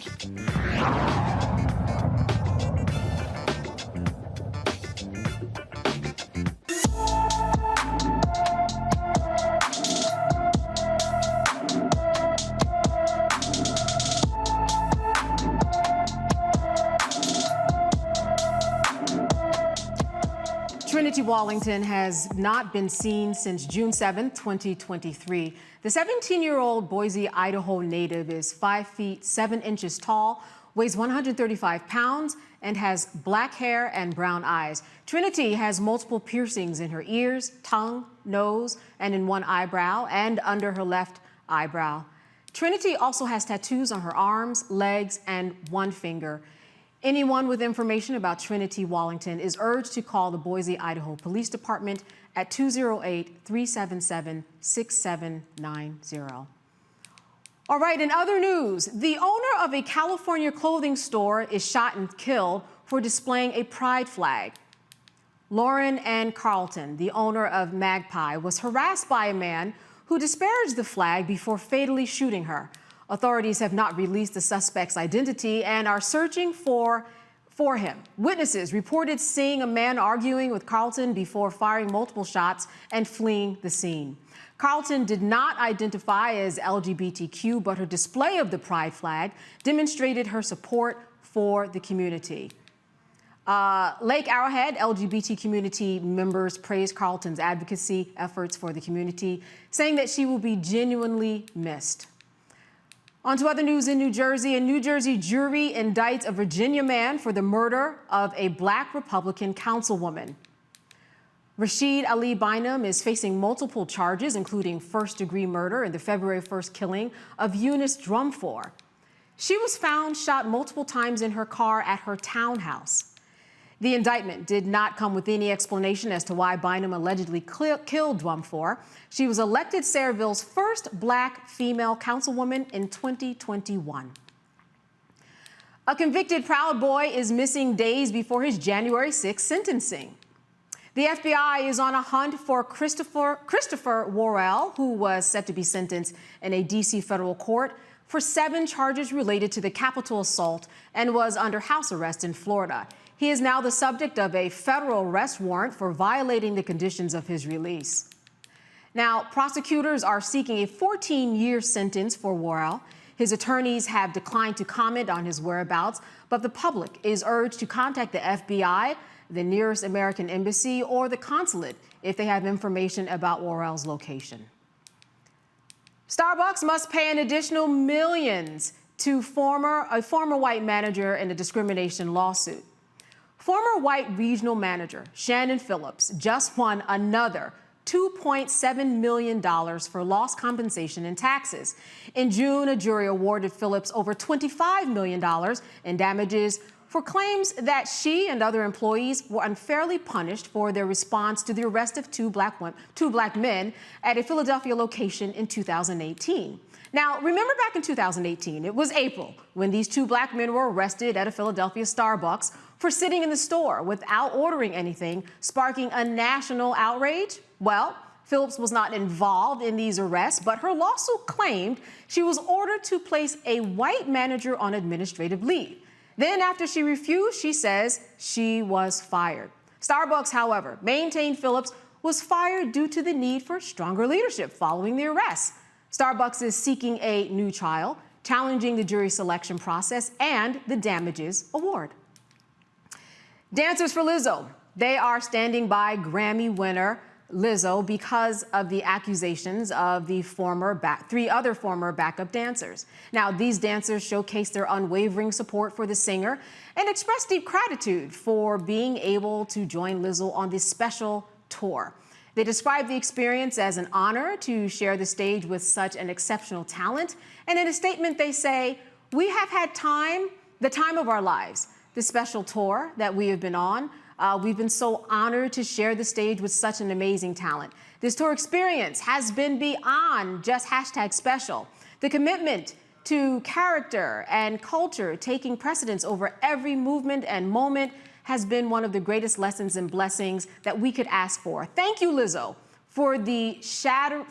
Speaker 12: Trinity Wallington has not been seen since June 7, 2023. The 17-year-old Boise, Idaho native is 5 feet 7 inches tall, weighs 135 pounds, and has black hair and brown eyes. Trinity has multiple piercings in her ears, tongue, nose, and in one eyebrow and under her left eyebrow. Trinity also has tattoos on her arms, legs, and one finger. Anyone with information about Trinity Wallington is urged to call the Boise, Idaho Police Department at 208-377-6790. All right, in other news, the owner of a California clothing store is shot and killed for displaying a pride flag. Lauren Ann Carlton, the owner of Magpie, was harassed by a man who disparaged the flag before fatally shooting her. Authorities have not released the suspect's identity and are searching for him. Witnesses reported seeing a man arguing with Carlton before firing multiple shots and fleeing the scene. Carlton did not identify as LGBTQ, but her display of the pride flag demonstrated her support for the community. Lake Arrowhead LGBT community members praised Carlton's advocacy efforts for the community, saying that she will be genuinely missed. On to other news in New Jersey. A New Jersey jury indicts a Virginia man for the murder of a Black Republican councilwoman. Rashid Ali Bynum is facing multiple charges, including first-degree murder in the February 1st killing of Eunice Drumfor. She was found shot multiple times in her car at her townhouse. The indictment did not come with any explanation as to why Bynum allegedly killed Drumfor. She was elected Sayreville's first Black female councilwoman in 2021. A convicted Proud Boy is missing days before his January 6th sentencing. The FBI is on a hunt for Christopher Worrell, who was set to be sentenced in a D.C. federal court for 7 charges related to the Capitol assault and was under house arrest in Florida. He is now the subject of a federal arrest warrant for violating the conditions of his release. Now, prosecutors are seeking a 14-year sentence for Worrell. His attorneys have declined to comment on his whereabouts, but the public is urged to contact the FBI, the nearest American embassy, or the consulate if they have information about Worrell's location. Starbucks must pay an additional millions to a former white manager in a discrimination lawsuit. Former white regional manager Shannon Phillips just won another $2.7 million for lost compensation and taxes. In June, a jury awarded Phillips over $25 million in damages for claims that she and other employees were unfairly punished for their response to the arrest of two black men at a Philadelphia location in 2018. Now, remember back in 2018, it was April when these 2 black men were arrested at a Philadelphia Starbucks for sitting in the store without ordering anything, sparking a national outrage. Well, Phillips was not involved in these arrests, but her lawsuit claimed she was ordered to place a white manager on administrative leave. Then after she refused, she says she was fired. Starbucks, however, maintained Phillips was fired due to the need for stronger leadership following the arrest. Starbucks is seeking a new trial, challenging the jury selection process and the damages award. Dancers for Lizzo. They are standing by Grammy winner Lizzo because of the accusations of the 3 other former backup dancers. Now, these dancers showcase their unwavering support for the singer and express deep gratitude for being able to join Lizzo on this special tour. They describe the experience as an honor to share the stage with such an exceptional talent. And in a statement, they say, "We have had the time of our lives, the special tour that we have been on. We've been so honored to share the stage with such an amazing talent. This tour experience has been beyond just #special. The commitment to character and culture taking precedence over every movement and moment has been one of the greatest lessons and blessings that we could ask for. Thank you, Lizzo, for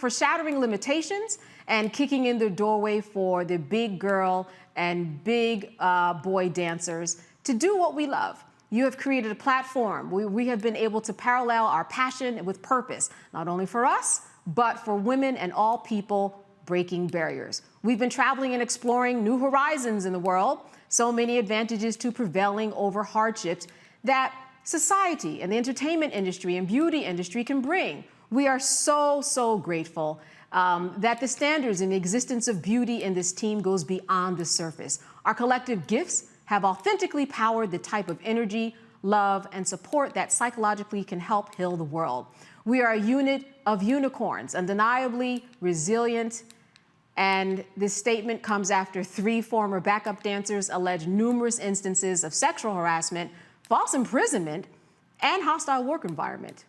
Speaker 12: shattering limitations and kicking in the doorway for the big girl and big boy dancers to do what we love. You have created a platform. We have been able to parallel our passion with purpose, not only for us, but for women and all people breaking barriers. We've been traveling and exploring new horizons in the world, so many advantages to prevailing over hardships that society and the entertainment industry and beauty industry can bring. We are so, so grateful. that the standards and the existence of beauty in this team goes beyond the surface. Our collective gifts have authentically powered the type of energy, love, and support that psychologically can help heal the world. We are a unit of unicorns, undeniably resilient. And this statement comes after 3 former backup dancers alleged numerous instances of sexual harassment, false imprisonment, and hostile work environment.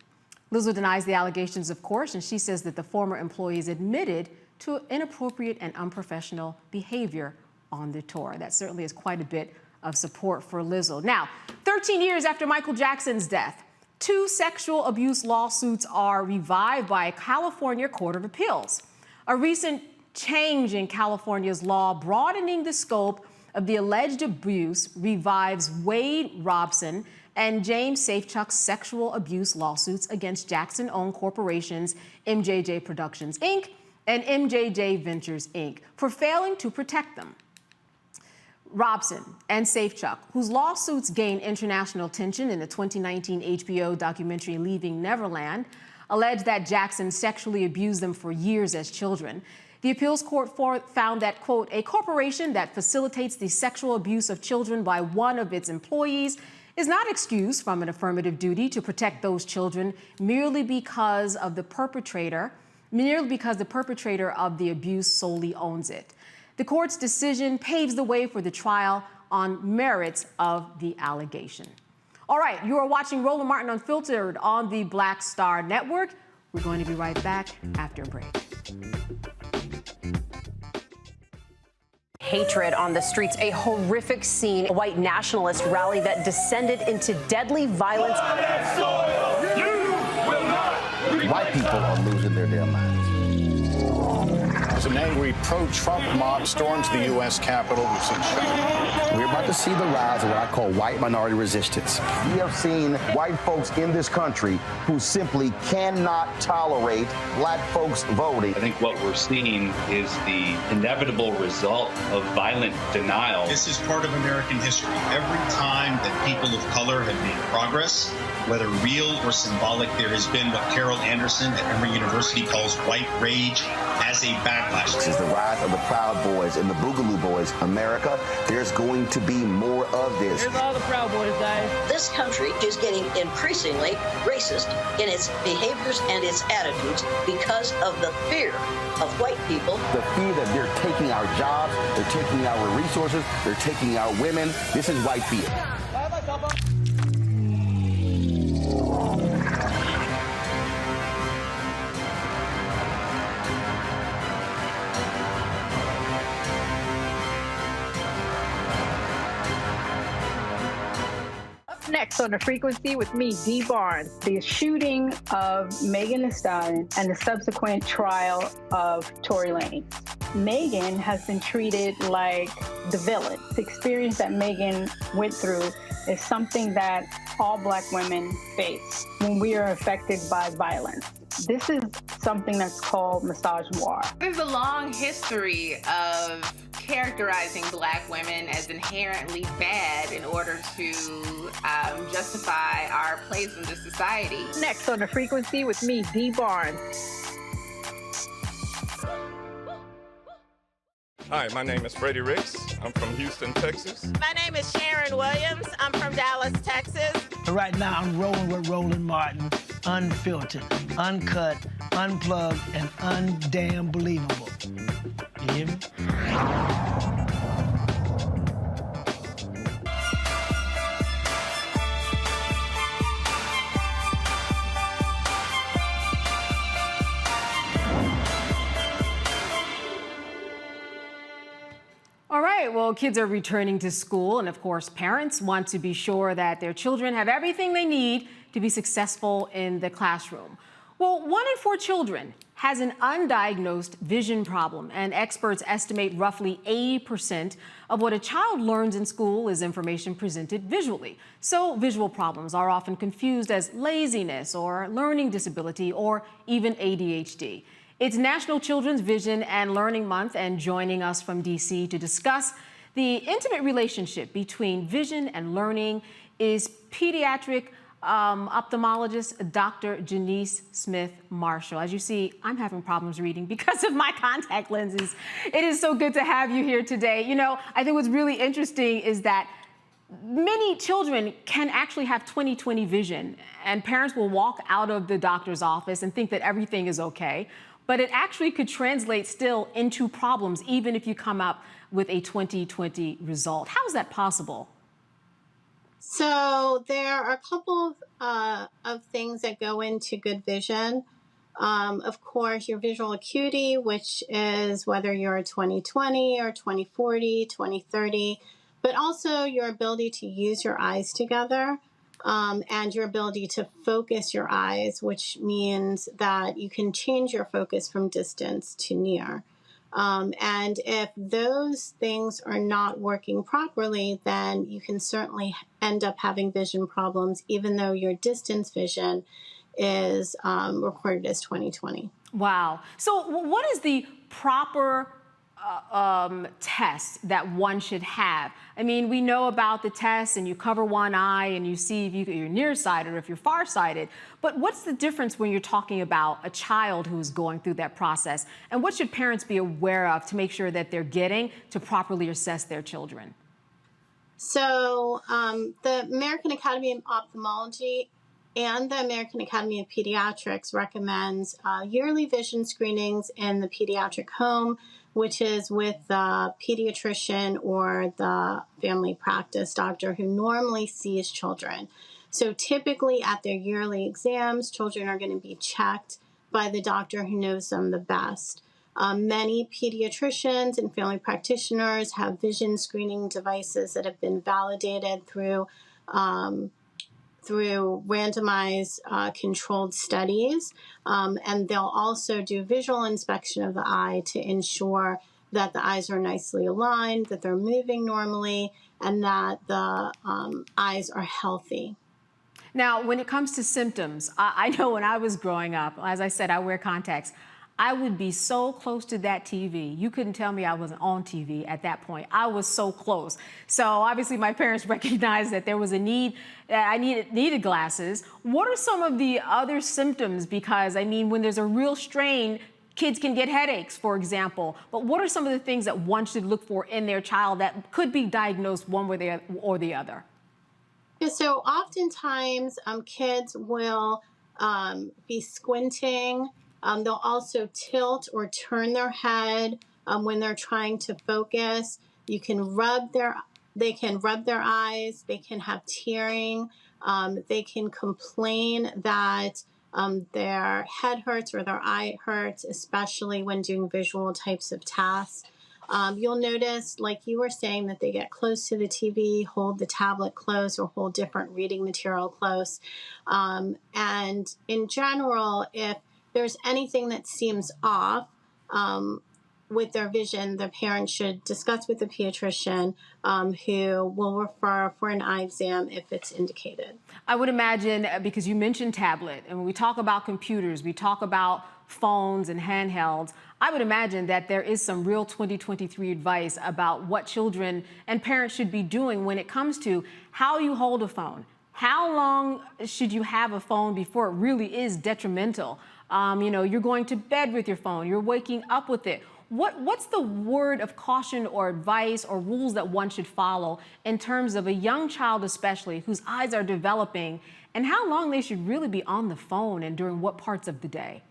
Speaker 12: Lizzo denies the allegations, of course, and she says that the former employees admitted to inappropriate and unprofessional behavior on the tour. That certainly is quite a bit of support for Lizzo. Now, 13 years after Michael Jackson's death, 2 sexual abuse lawsuits are revived by a California Court of Appeals. A recent change in California's law broadening the scope of the alleged abuse revives Wade Robson and James Safechuck's sexual abuse lawsuits against Jackson-owned corporations MJJ Productions, Inc. and MJJ Ventures, Inc. for failing to protect them. Robson and Safechuck, whose lawsuits gained international attention in the 2019 HBO documentary Leaving Neverland, alleged that Jackson sexually abused them for years as children. The appeals court found that, quote, a corporation that facilitates the sexual abuse of children by one of its employees is not excused from an affirmative duty to protect those children merely because the perpetrator of the abuse solely owns it. The court's decision paves the way for the trial on merits of the allegation. All right, you are watching Roland Martin Unfiltered on the Black Star Network. We're going to be right back after a break.
Speaker 11: Hatred on the streets, a horrific scene, a white nationalist rally that descended into deadly violence.
Speaker 15: White people are losing their damn minds.
Speaker 16: As an angry pro-Trump mob storms the U.S. Capitol, we've seen shooting.
Speaker 15: We're about to see the rise of what I call white minority resistance. We have seen white folks in this country who simply cannot tolerate black folks voting.
Speaker 17: I think what we're seeing is the inevitable result of violent denial.
Speaker 18: This is part of American history. Every time that people of color have made progress, whether real or symbolic, there has been what Carol Anderson at Emory University calls white rage as a backlash.
Speaker 15: This is the rise of the Proud Boys and the Boogaloo Boys. America, there's going to be more of this.
Speaker 8: Here's all the Proud Boys, guys.
Speaker 27: This country is getting increasingly racist in its behaviors and its attitudes because of the fear of white people.
Speaker 15: The fear that they're taking our jobs, they're taking our resources, they're taking our women. This is white fear.
Speaker 21: Next on The Frequency with me, Dee Barnes, the shooting of Megan Thee Stallion and the subsequent trial of Tory Lanez. Megan has been treated like the villain. The experience that Megan went through is something that all Black women face when we are affected by violence. This is something that's called misogynoir.
Speaker 22: There's a long history of characterizing Black women as inherently bad in order to justify our place in the society.
Speaker 21: Next on The Frequency with me, Dee Barnes.
Speaker 7: Hi, my name is Freddie Ricks. I'm from Houston, Texas.
Speaker 8: My name is Sharon Williams. I'm from Dallas, Texas.
Speaker 23: Right now, I'm rolling with Roland Martin, unfiltered, uncut, unplugged, and undamn believable. You hear me?
Speaker 12: All right, well, kids are returning to school, and of course, parents want to be sure that their children have everything they need to be successful in the classroom. Well, 1 in 4 children has an undiagnosed vision problem, and experts estimate roughly 80% of what a child learns in school is information presented visually. So visual problems are often confused as laziness or learning disability or even ADHD. It's National Children's Vision and Learning Month, and joining us from DC to discuss the intimate relationship between vision and learning is pediatric ophthalmologist, Dr. Janice Smith-Marshall. As you see, I'm having problems reading because of my contact lenses. It is so good to have you here today. You know, I think what's really interesting is that many children can actually have 20/20 vision, and parents will walk out of the doctor's office and think that everything is okay, but it actually could translate still into problems even if you come up with a 20/20 result. How is that possible?
Speaker 2: So there are a couple of things that go into good vision. Of course, your visual acuity, which is whether you're 20/20 or 20/40, 20/30, but also your ability to use your eyes together and your ability to focus your eyes, which means that you can change your focus from distance to near. And if those things are not working properly, then you can certainly end up having vision problems, even though your distance vision is recorded as 20/20.
Speaker 12: Wow. So what is the proper test that one should have? I mean, we know about the test and you cover one eye and you see if you're nearsighted or if you're farsighted, but what's the difference when you're talking about a child who's going through that process? And what should parents be aware of to make sure that they're getting to properly assess their children?
Speaker 2: So the American Academy of Ophthalmology and the American Academy of Pediatrics recommends yearly vision screenings in the pediatric home, which is with the pediatrician or the family practice doctor who normally sees children. So typically at their yearly exams, children are going to be checked by the doctor who knows them the best. Many pediatricians and family practitioners have vision screening devices that have been validated through randomized controlled studies. And they'll also do visual inspection of the eye to ensure that the eyes are nicely aligned, that they're moving normally, and that the eyes are healthy.
Speaker 12: Now, when it comes to symptoms, I know when I was growing up, as I said, I wear contacts. I would be so close to that TV. You couldn't tell me I wasn't on TV at that point. I was so close. So obviously my parents recognized that there was a need, I needed glasses. What are some of the other symptoms? Because I mean, when there's a real strain, kids can get headaches, for example. But what are some of the things that one should look for in their child that could be diagnosed one way or the other?
Speaker 2: Yeah, so oftentimes kids will be squinting. They'll also tilt or turn their head when they're trying to focus. They can rub their eyes. They can have tearing. They can complain that their head hurts or their eye hurts, especially when doing visual types of tasks. You'll notice, like you were saying, that they get close to the TV, hold the tablet close, or hold different reading material close. And in general, if there's anything that seems off with their vision, the parent should discuss with the pediatrician who will refer for an eye exam if it's indicated.
Speaker 12: I would imagine, because you mentioned tablet, and when we talk about computers, we talk about phones and handhelds, I would imagine that there is some real 2023 advice about what children and parents should be doing when it comes to how you hold a phone. How long should you have a phone before it really is detrimental? You know, you're going to bed with your phone, you're waking up with it. What's the word of caution or advice or rules that one should follow in terms of a young child especially whose eyes are developing, and how long they should really be on the phone and during what parts of the day?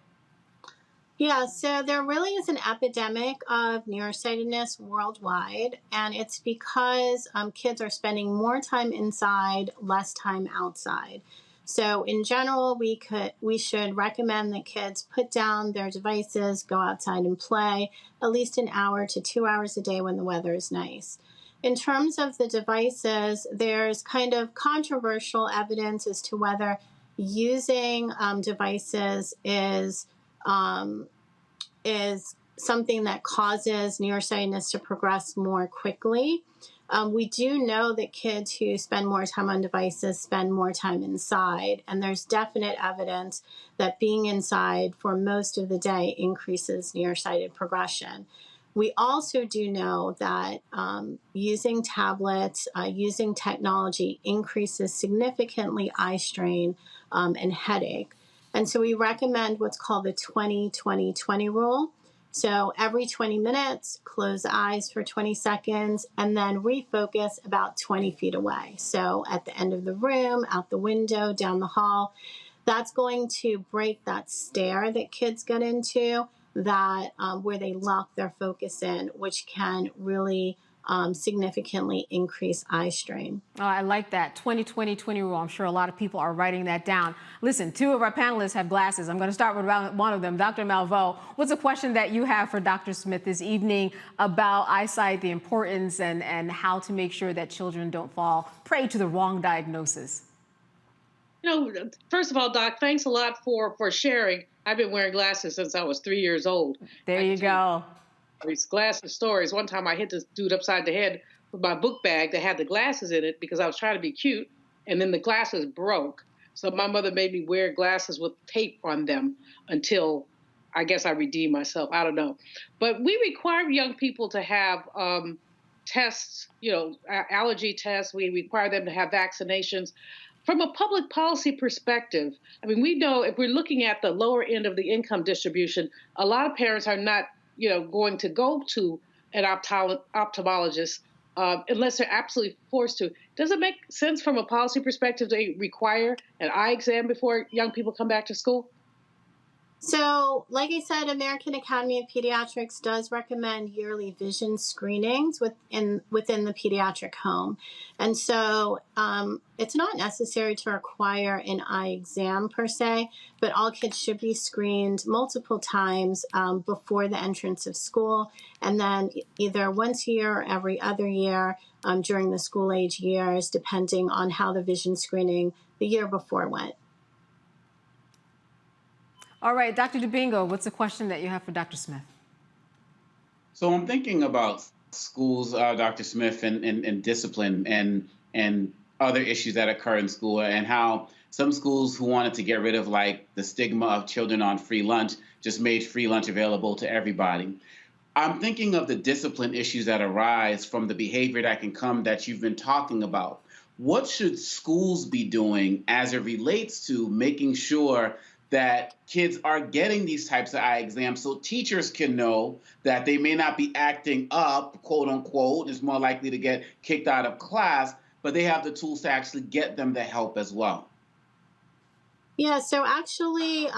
Speaker 2: Yeah, so there really is an epidemic of nearsightedness worldwide, and it's because kids are spending more time inside, less time outside. So in general, we should recommend that kids put down their devices, go outside and play at least an hour to 2 hours a day when the weather is nice. In terms of the devices, there's kind of controversial evidence as to whether using devices is something that causes nearsightedness to progress more quickly. We do know that kids who spend more time on devices spend more time inside, and there's definite evidence that being inside for most of the day increases nearsighted progression. We also do know that using tablets, using technology increases significantly eye strain and headache. And so we recommend what's called the 20-20-20 rule. So every 20 minutes, close the eyes for 20 seconds and then refocus about 20 feet away. So at the end of the room, out the window, down the hall. That's going to break that stare that kids get into, that where they lock their focus in, which can really significantly increase eye strain.
Speaker 12: Oh, I like that 20-20-20 rule. I'm sure a lot of people are writing that down. Listen, two of our panelists have glasses. I'm going to start with one of them, Dr. Malveaux. What's a question that you have for Dr. Smith this evening about eyesight, the importance, and how to make sure that children don't fall prey to the wrong diagnosis?
Speaker 3: First of all, Doc, thanks a lot for sharing. I've been wearing glasses since I was 3 years old.
Speaker 12: There you go.
Speaker 3: These glasses stories. One time I hit this dude upside the head with my book bag that had the glasses in it because I was trying to be cute, and then the glasses broke. So my mother made me wear glasses with tape on them until I guess I redeemed myself. I don't know. But we require young people to have tests, allergy tests. We require them to have vaccinations. From a public policy perspective, I mean, we know if we're looking at the lower end of the income distribution, a lot of parents are not, going to go to an ophthalmologist unless they're absolutely forced to. Does it make sense from a policy perspective to require an eye exam before young people come back to school?
Speaker 2: So, like I said, American Academy of Pediatrics does recommend yearly vision screenings within the pediatric home. And so it's not necessary to require an eye exam per se, but all kids should be screened multiple times before the entrance of school, and then either once a year or every other year during the school age years, depending on how the vision screening the year before went.
Speaker 12: All right, Dr. Dubingo, what's the question that you have for Dr. Smith?
Speaker 4: So I'm thinking about schools, Dr. Smith, and discipline and other issues that occur in school, and how some schools who wanted to get rid of the stigma of children on free lunch just made free lunch available to everybody. I'm thinking of the discipline issues that arise from the behavior that can come that you've been talking about. What should schools be doing as it relates to making sure that kids are getting these types of eye exams so teachers can know that they may not be acting up, quote unquote, is more likely to get kicked out of class, but they have the tools to actually get them the help as well?
Speaker 2: Yeah, so actually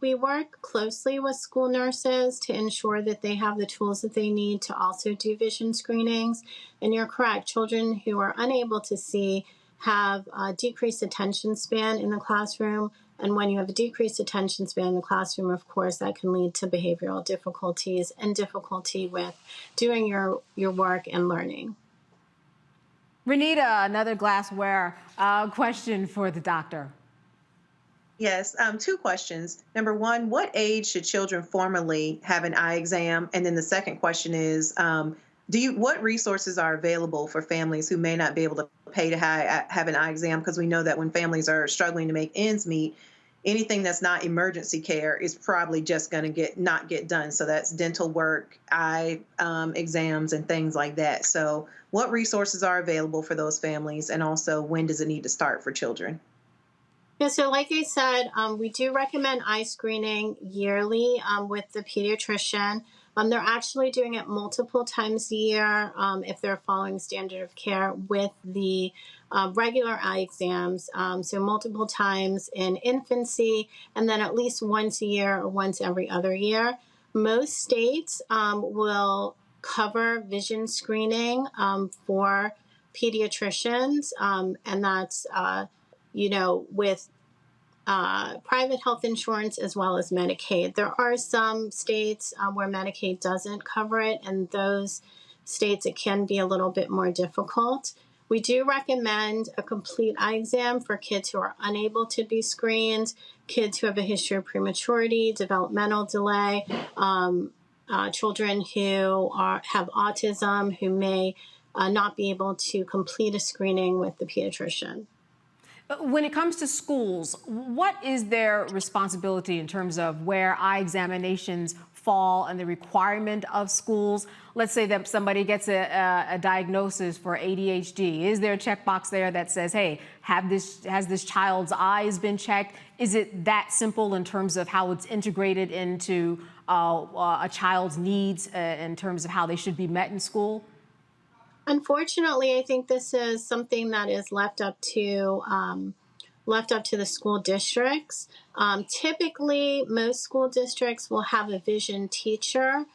Speaker 2: we work closely with school nurses to ensure that they have the tools that they need to also do vision screenings. And you're correct, children who are unable to see have a decreased attention span in the classroom. And when you have a decreased attention span in the classroom, of course, that can lead to behavioral difficulties and difficulty with doing your work and learning.
Speaker 12: Renita, another glassware question for the doctor.
Speaker 1: Yes, two questions. Number one, what age should children formally have an eye exam? And then the second question is, what resources are available for families who may not be able to pay to have an eye exam? Because we know that when families are struggling to make ends meet, anything that's not emergency care is probably just going to not get done. So that's dental work, eye exams, and things like that. So what resources are available for those families? And also, when does it need to start for children?
Speaker 2: Yeah, so like I said, we do recommend eye screening yearly with the pediatrician. They're actually doing it multiple times a year if they're following standard of care with the regular eye exams. So multiple times in infancy, and then at least once a year or once every other year. Most states will cover vision screening for pediatricians, and that's with private health insurance as well as Medicaid. There are some states where Medicaid doesn't cover it, and those states it can be a little bit more difficult. We do recommend a complete eye exam for kids who are unable to be screened, kids who have a history of prematurity, developmental delay, children who have autism who may not be able to complete a screening with the pediatrician.
Speaker 12: When it comes to schools, what is their responsibility in terms of where eye examinations fall in the requirement of schools? Let's say that somebody gets a diagnosis for ADHD. Is there a checkbox there that says, hey, has this child's eyes been checked? Is it that simple in terms of how it's integrated into a child's needs in terms of how they should be met in school?
Speaker 2: Unfortunately, I think this is something that is left up to the school districts. Typically, most school districts will have a vision teacher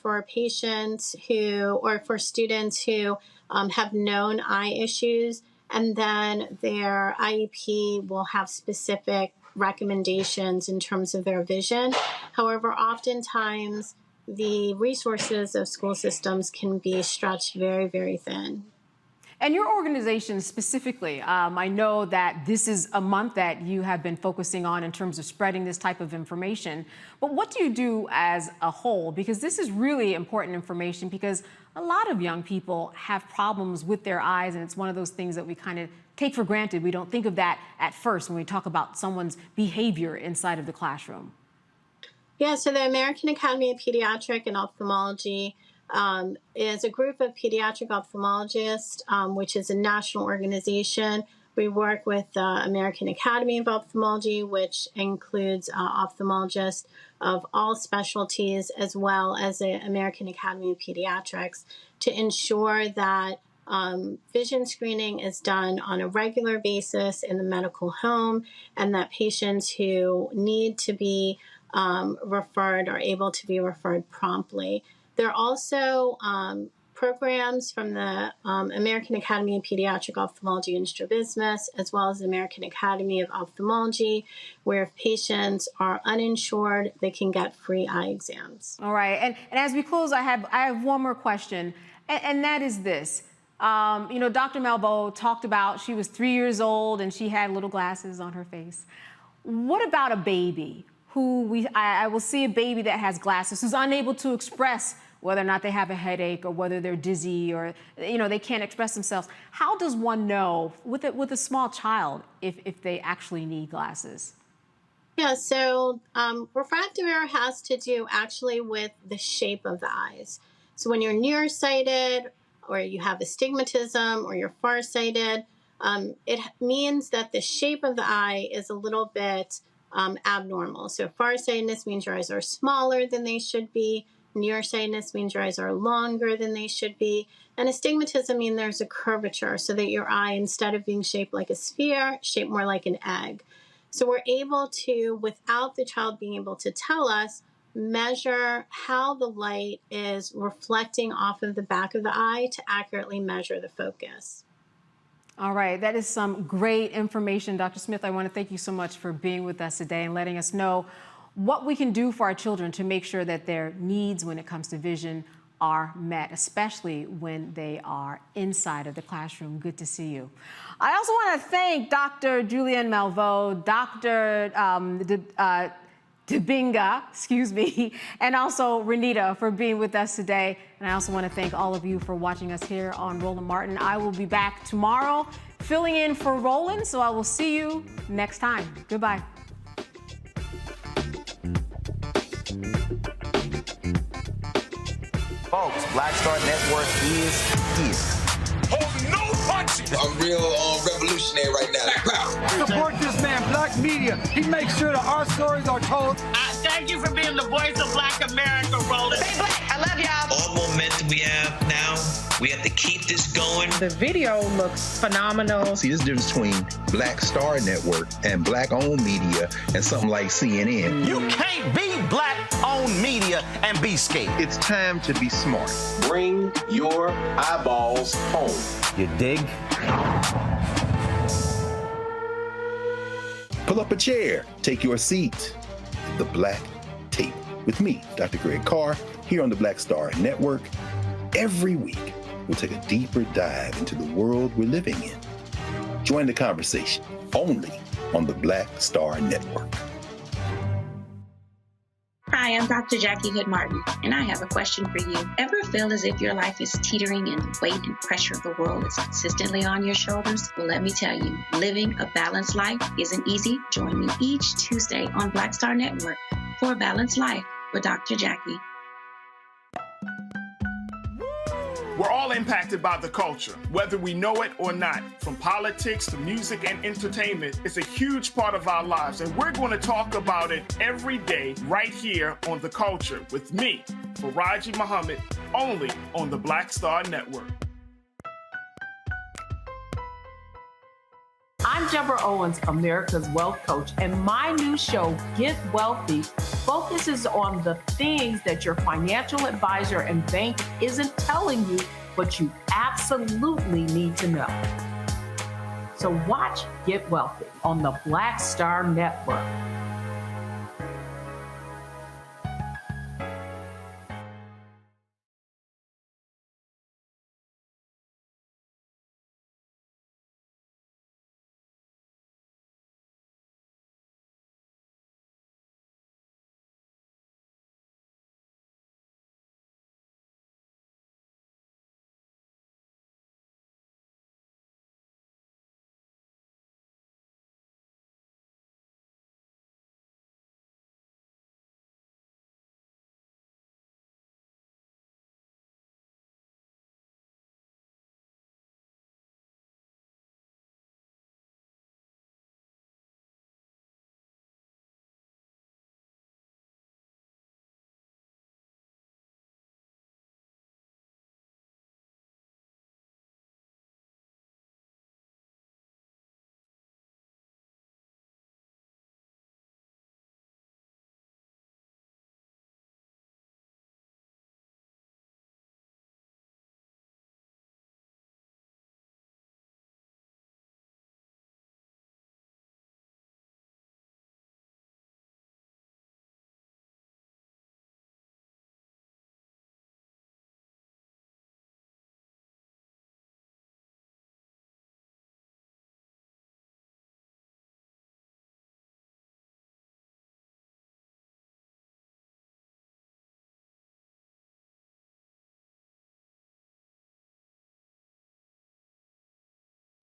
Speaker 2: for patients or for students who have known eye issues, and then their IEP will have specific recommendations in terms of their vision. However, oftentimes the resources of school systems can be stretched very, very thin.
Speaker 12: And your organization specifically, I know that this is a month that you have been focusing on in terms of spreading this type of information. But what do you do as a whole? Because this is really important information, because a lot of young people have problems with their eyes, and it's one of those things that we kind of take for granted. We don't think of that at first when we talk about someone's behavior inside of the classroom.
Speaker 2: Yeah, so the American Academy of Pediatric and Ophthalmology is a group of pediatric ophthalmologists, which is a national organization. We work with the American Academy of Ophthalmology, which includes ophthalmologists of all specialties, as well as the American Academy of Pediatrics, to ensure that vision screening is done on a regular basis in the medical home, and that patients who need to be referred are able to be referred promptly. There are also programs from the American Academy of Pediatric Ophthalmology and Strabismus, as well as the American Academy of Ophthalmology, where if patients are uninsured, they can get free eye exams.
Speaker 12: All right. And as we close, I have one more question, and that is this. Dr. Malveaux talked about she was 3 years old and she had little glasses on her face. What about a baby who I will see a baby that has glasses, who's unable to express whether or not they have a headache or whether they're dizzy or, they can't express themselves? How does one know with a small child if they actually need glasses?
Speaker 2: Yeah, so refractive error has to do actually with the shape of the eyes. So when you're nearsighted or you have astigmatism or you're farsighted, it means that the shape of the eye is a little bit abnormal. So farsightedness means your eyes are smaller than they should be. Nearsightedness means your eyes are longer than they should be. And astigmatism means there's a curvature, so that your eye, instead of being shaped like a sphere, shaped more like an egg. So we're able to, without the child being able to tell us, measure how the light is reflecting off of the back of the eye to accurately measure the focus.
Speaker 12: All right, that is some great information. Dr. Smith, I want to thank you so much for being with us today and letting us know what we can do for our children to make sure that their needs when it comes to vision are met, especially when they are inside of the classroom. Good to see you. I also want to thank Dr. Julianne Malveaux, Dr. Dibinga, and also Renita for being with us today. And I also want to thank all of you for watching us here on Roland Martin. I will be back tomorrow filling in for Roland, so I will see you next time. Goodbye.
Speaker 15: Folks, Black Star Network is here.
Speaker 5: Oh, no punches!
Speaker 10: I'm real revolutionary right now.
Speaker 13: Support this man, Black Media. He makes sure that our stories are told.
Speaker 8: Thank you for being the voice of Black America, Roland. Stay black. I love y'all.
Speaker 10: All momentum we have now, we have to keep this going.
Speaker 19: The video looks phenomenal.
Speaker 20: See, this difference between Black Star Network and Black-owned media and something like CNN.
Speaker 15: You can't be Black-owned media and be scared.
Speaker 20: It's time to be smart.
Speaker 10: Bring your eyeballs home.
Speaker 15: You dig?
Speaker 20: Pull up a chair, take your seat at the Black Table with me, Dr. Greg Carr, here on the Black Star Network. Every week, we'll take a deeper dive into the world we're living in. Join the conversation only on the Black Star Network.
Speaker 6: Hi, I'm Dr. Jackie Hood Martin, and I have a question for you. Ever feel as if your life is teetering and the weight and pressure of the world is consistently on your shoulders? Well, let me tell you, living a balanced life isn't easy. Join me each Tuesday on Black Star Network for a balanced life. with Dr. Jackie.
Speaker 9: We're all impacted by the culture, whether we know it or not. From politics to music and entertainment, it's a huge part of our lives, and we're going to talk about it every day right here on The Culture with me, Faraji Muhammad, only on the Black Star Network.
Speaker 11: I'm Deborah Owens, America's Wealth Coach, and my new show, Get Wealthy, focuses on the things that your financial advisor and bank isn't telling you, but you absolutely need to know. So watch Get Wealthy on the Black Star Network.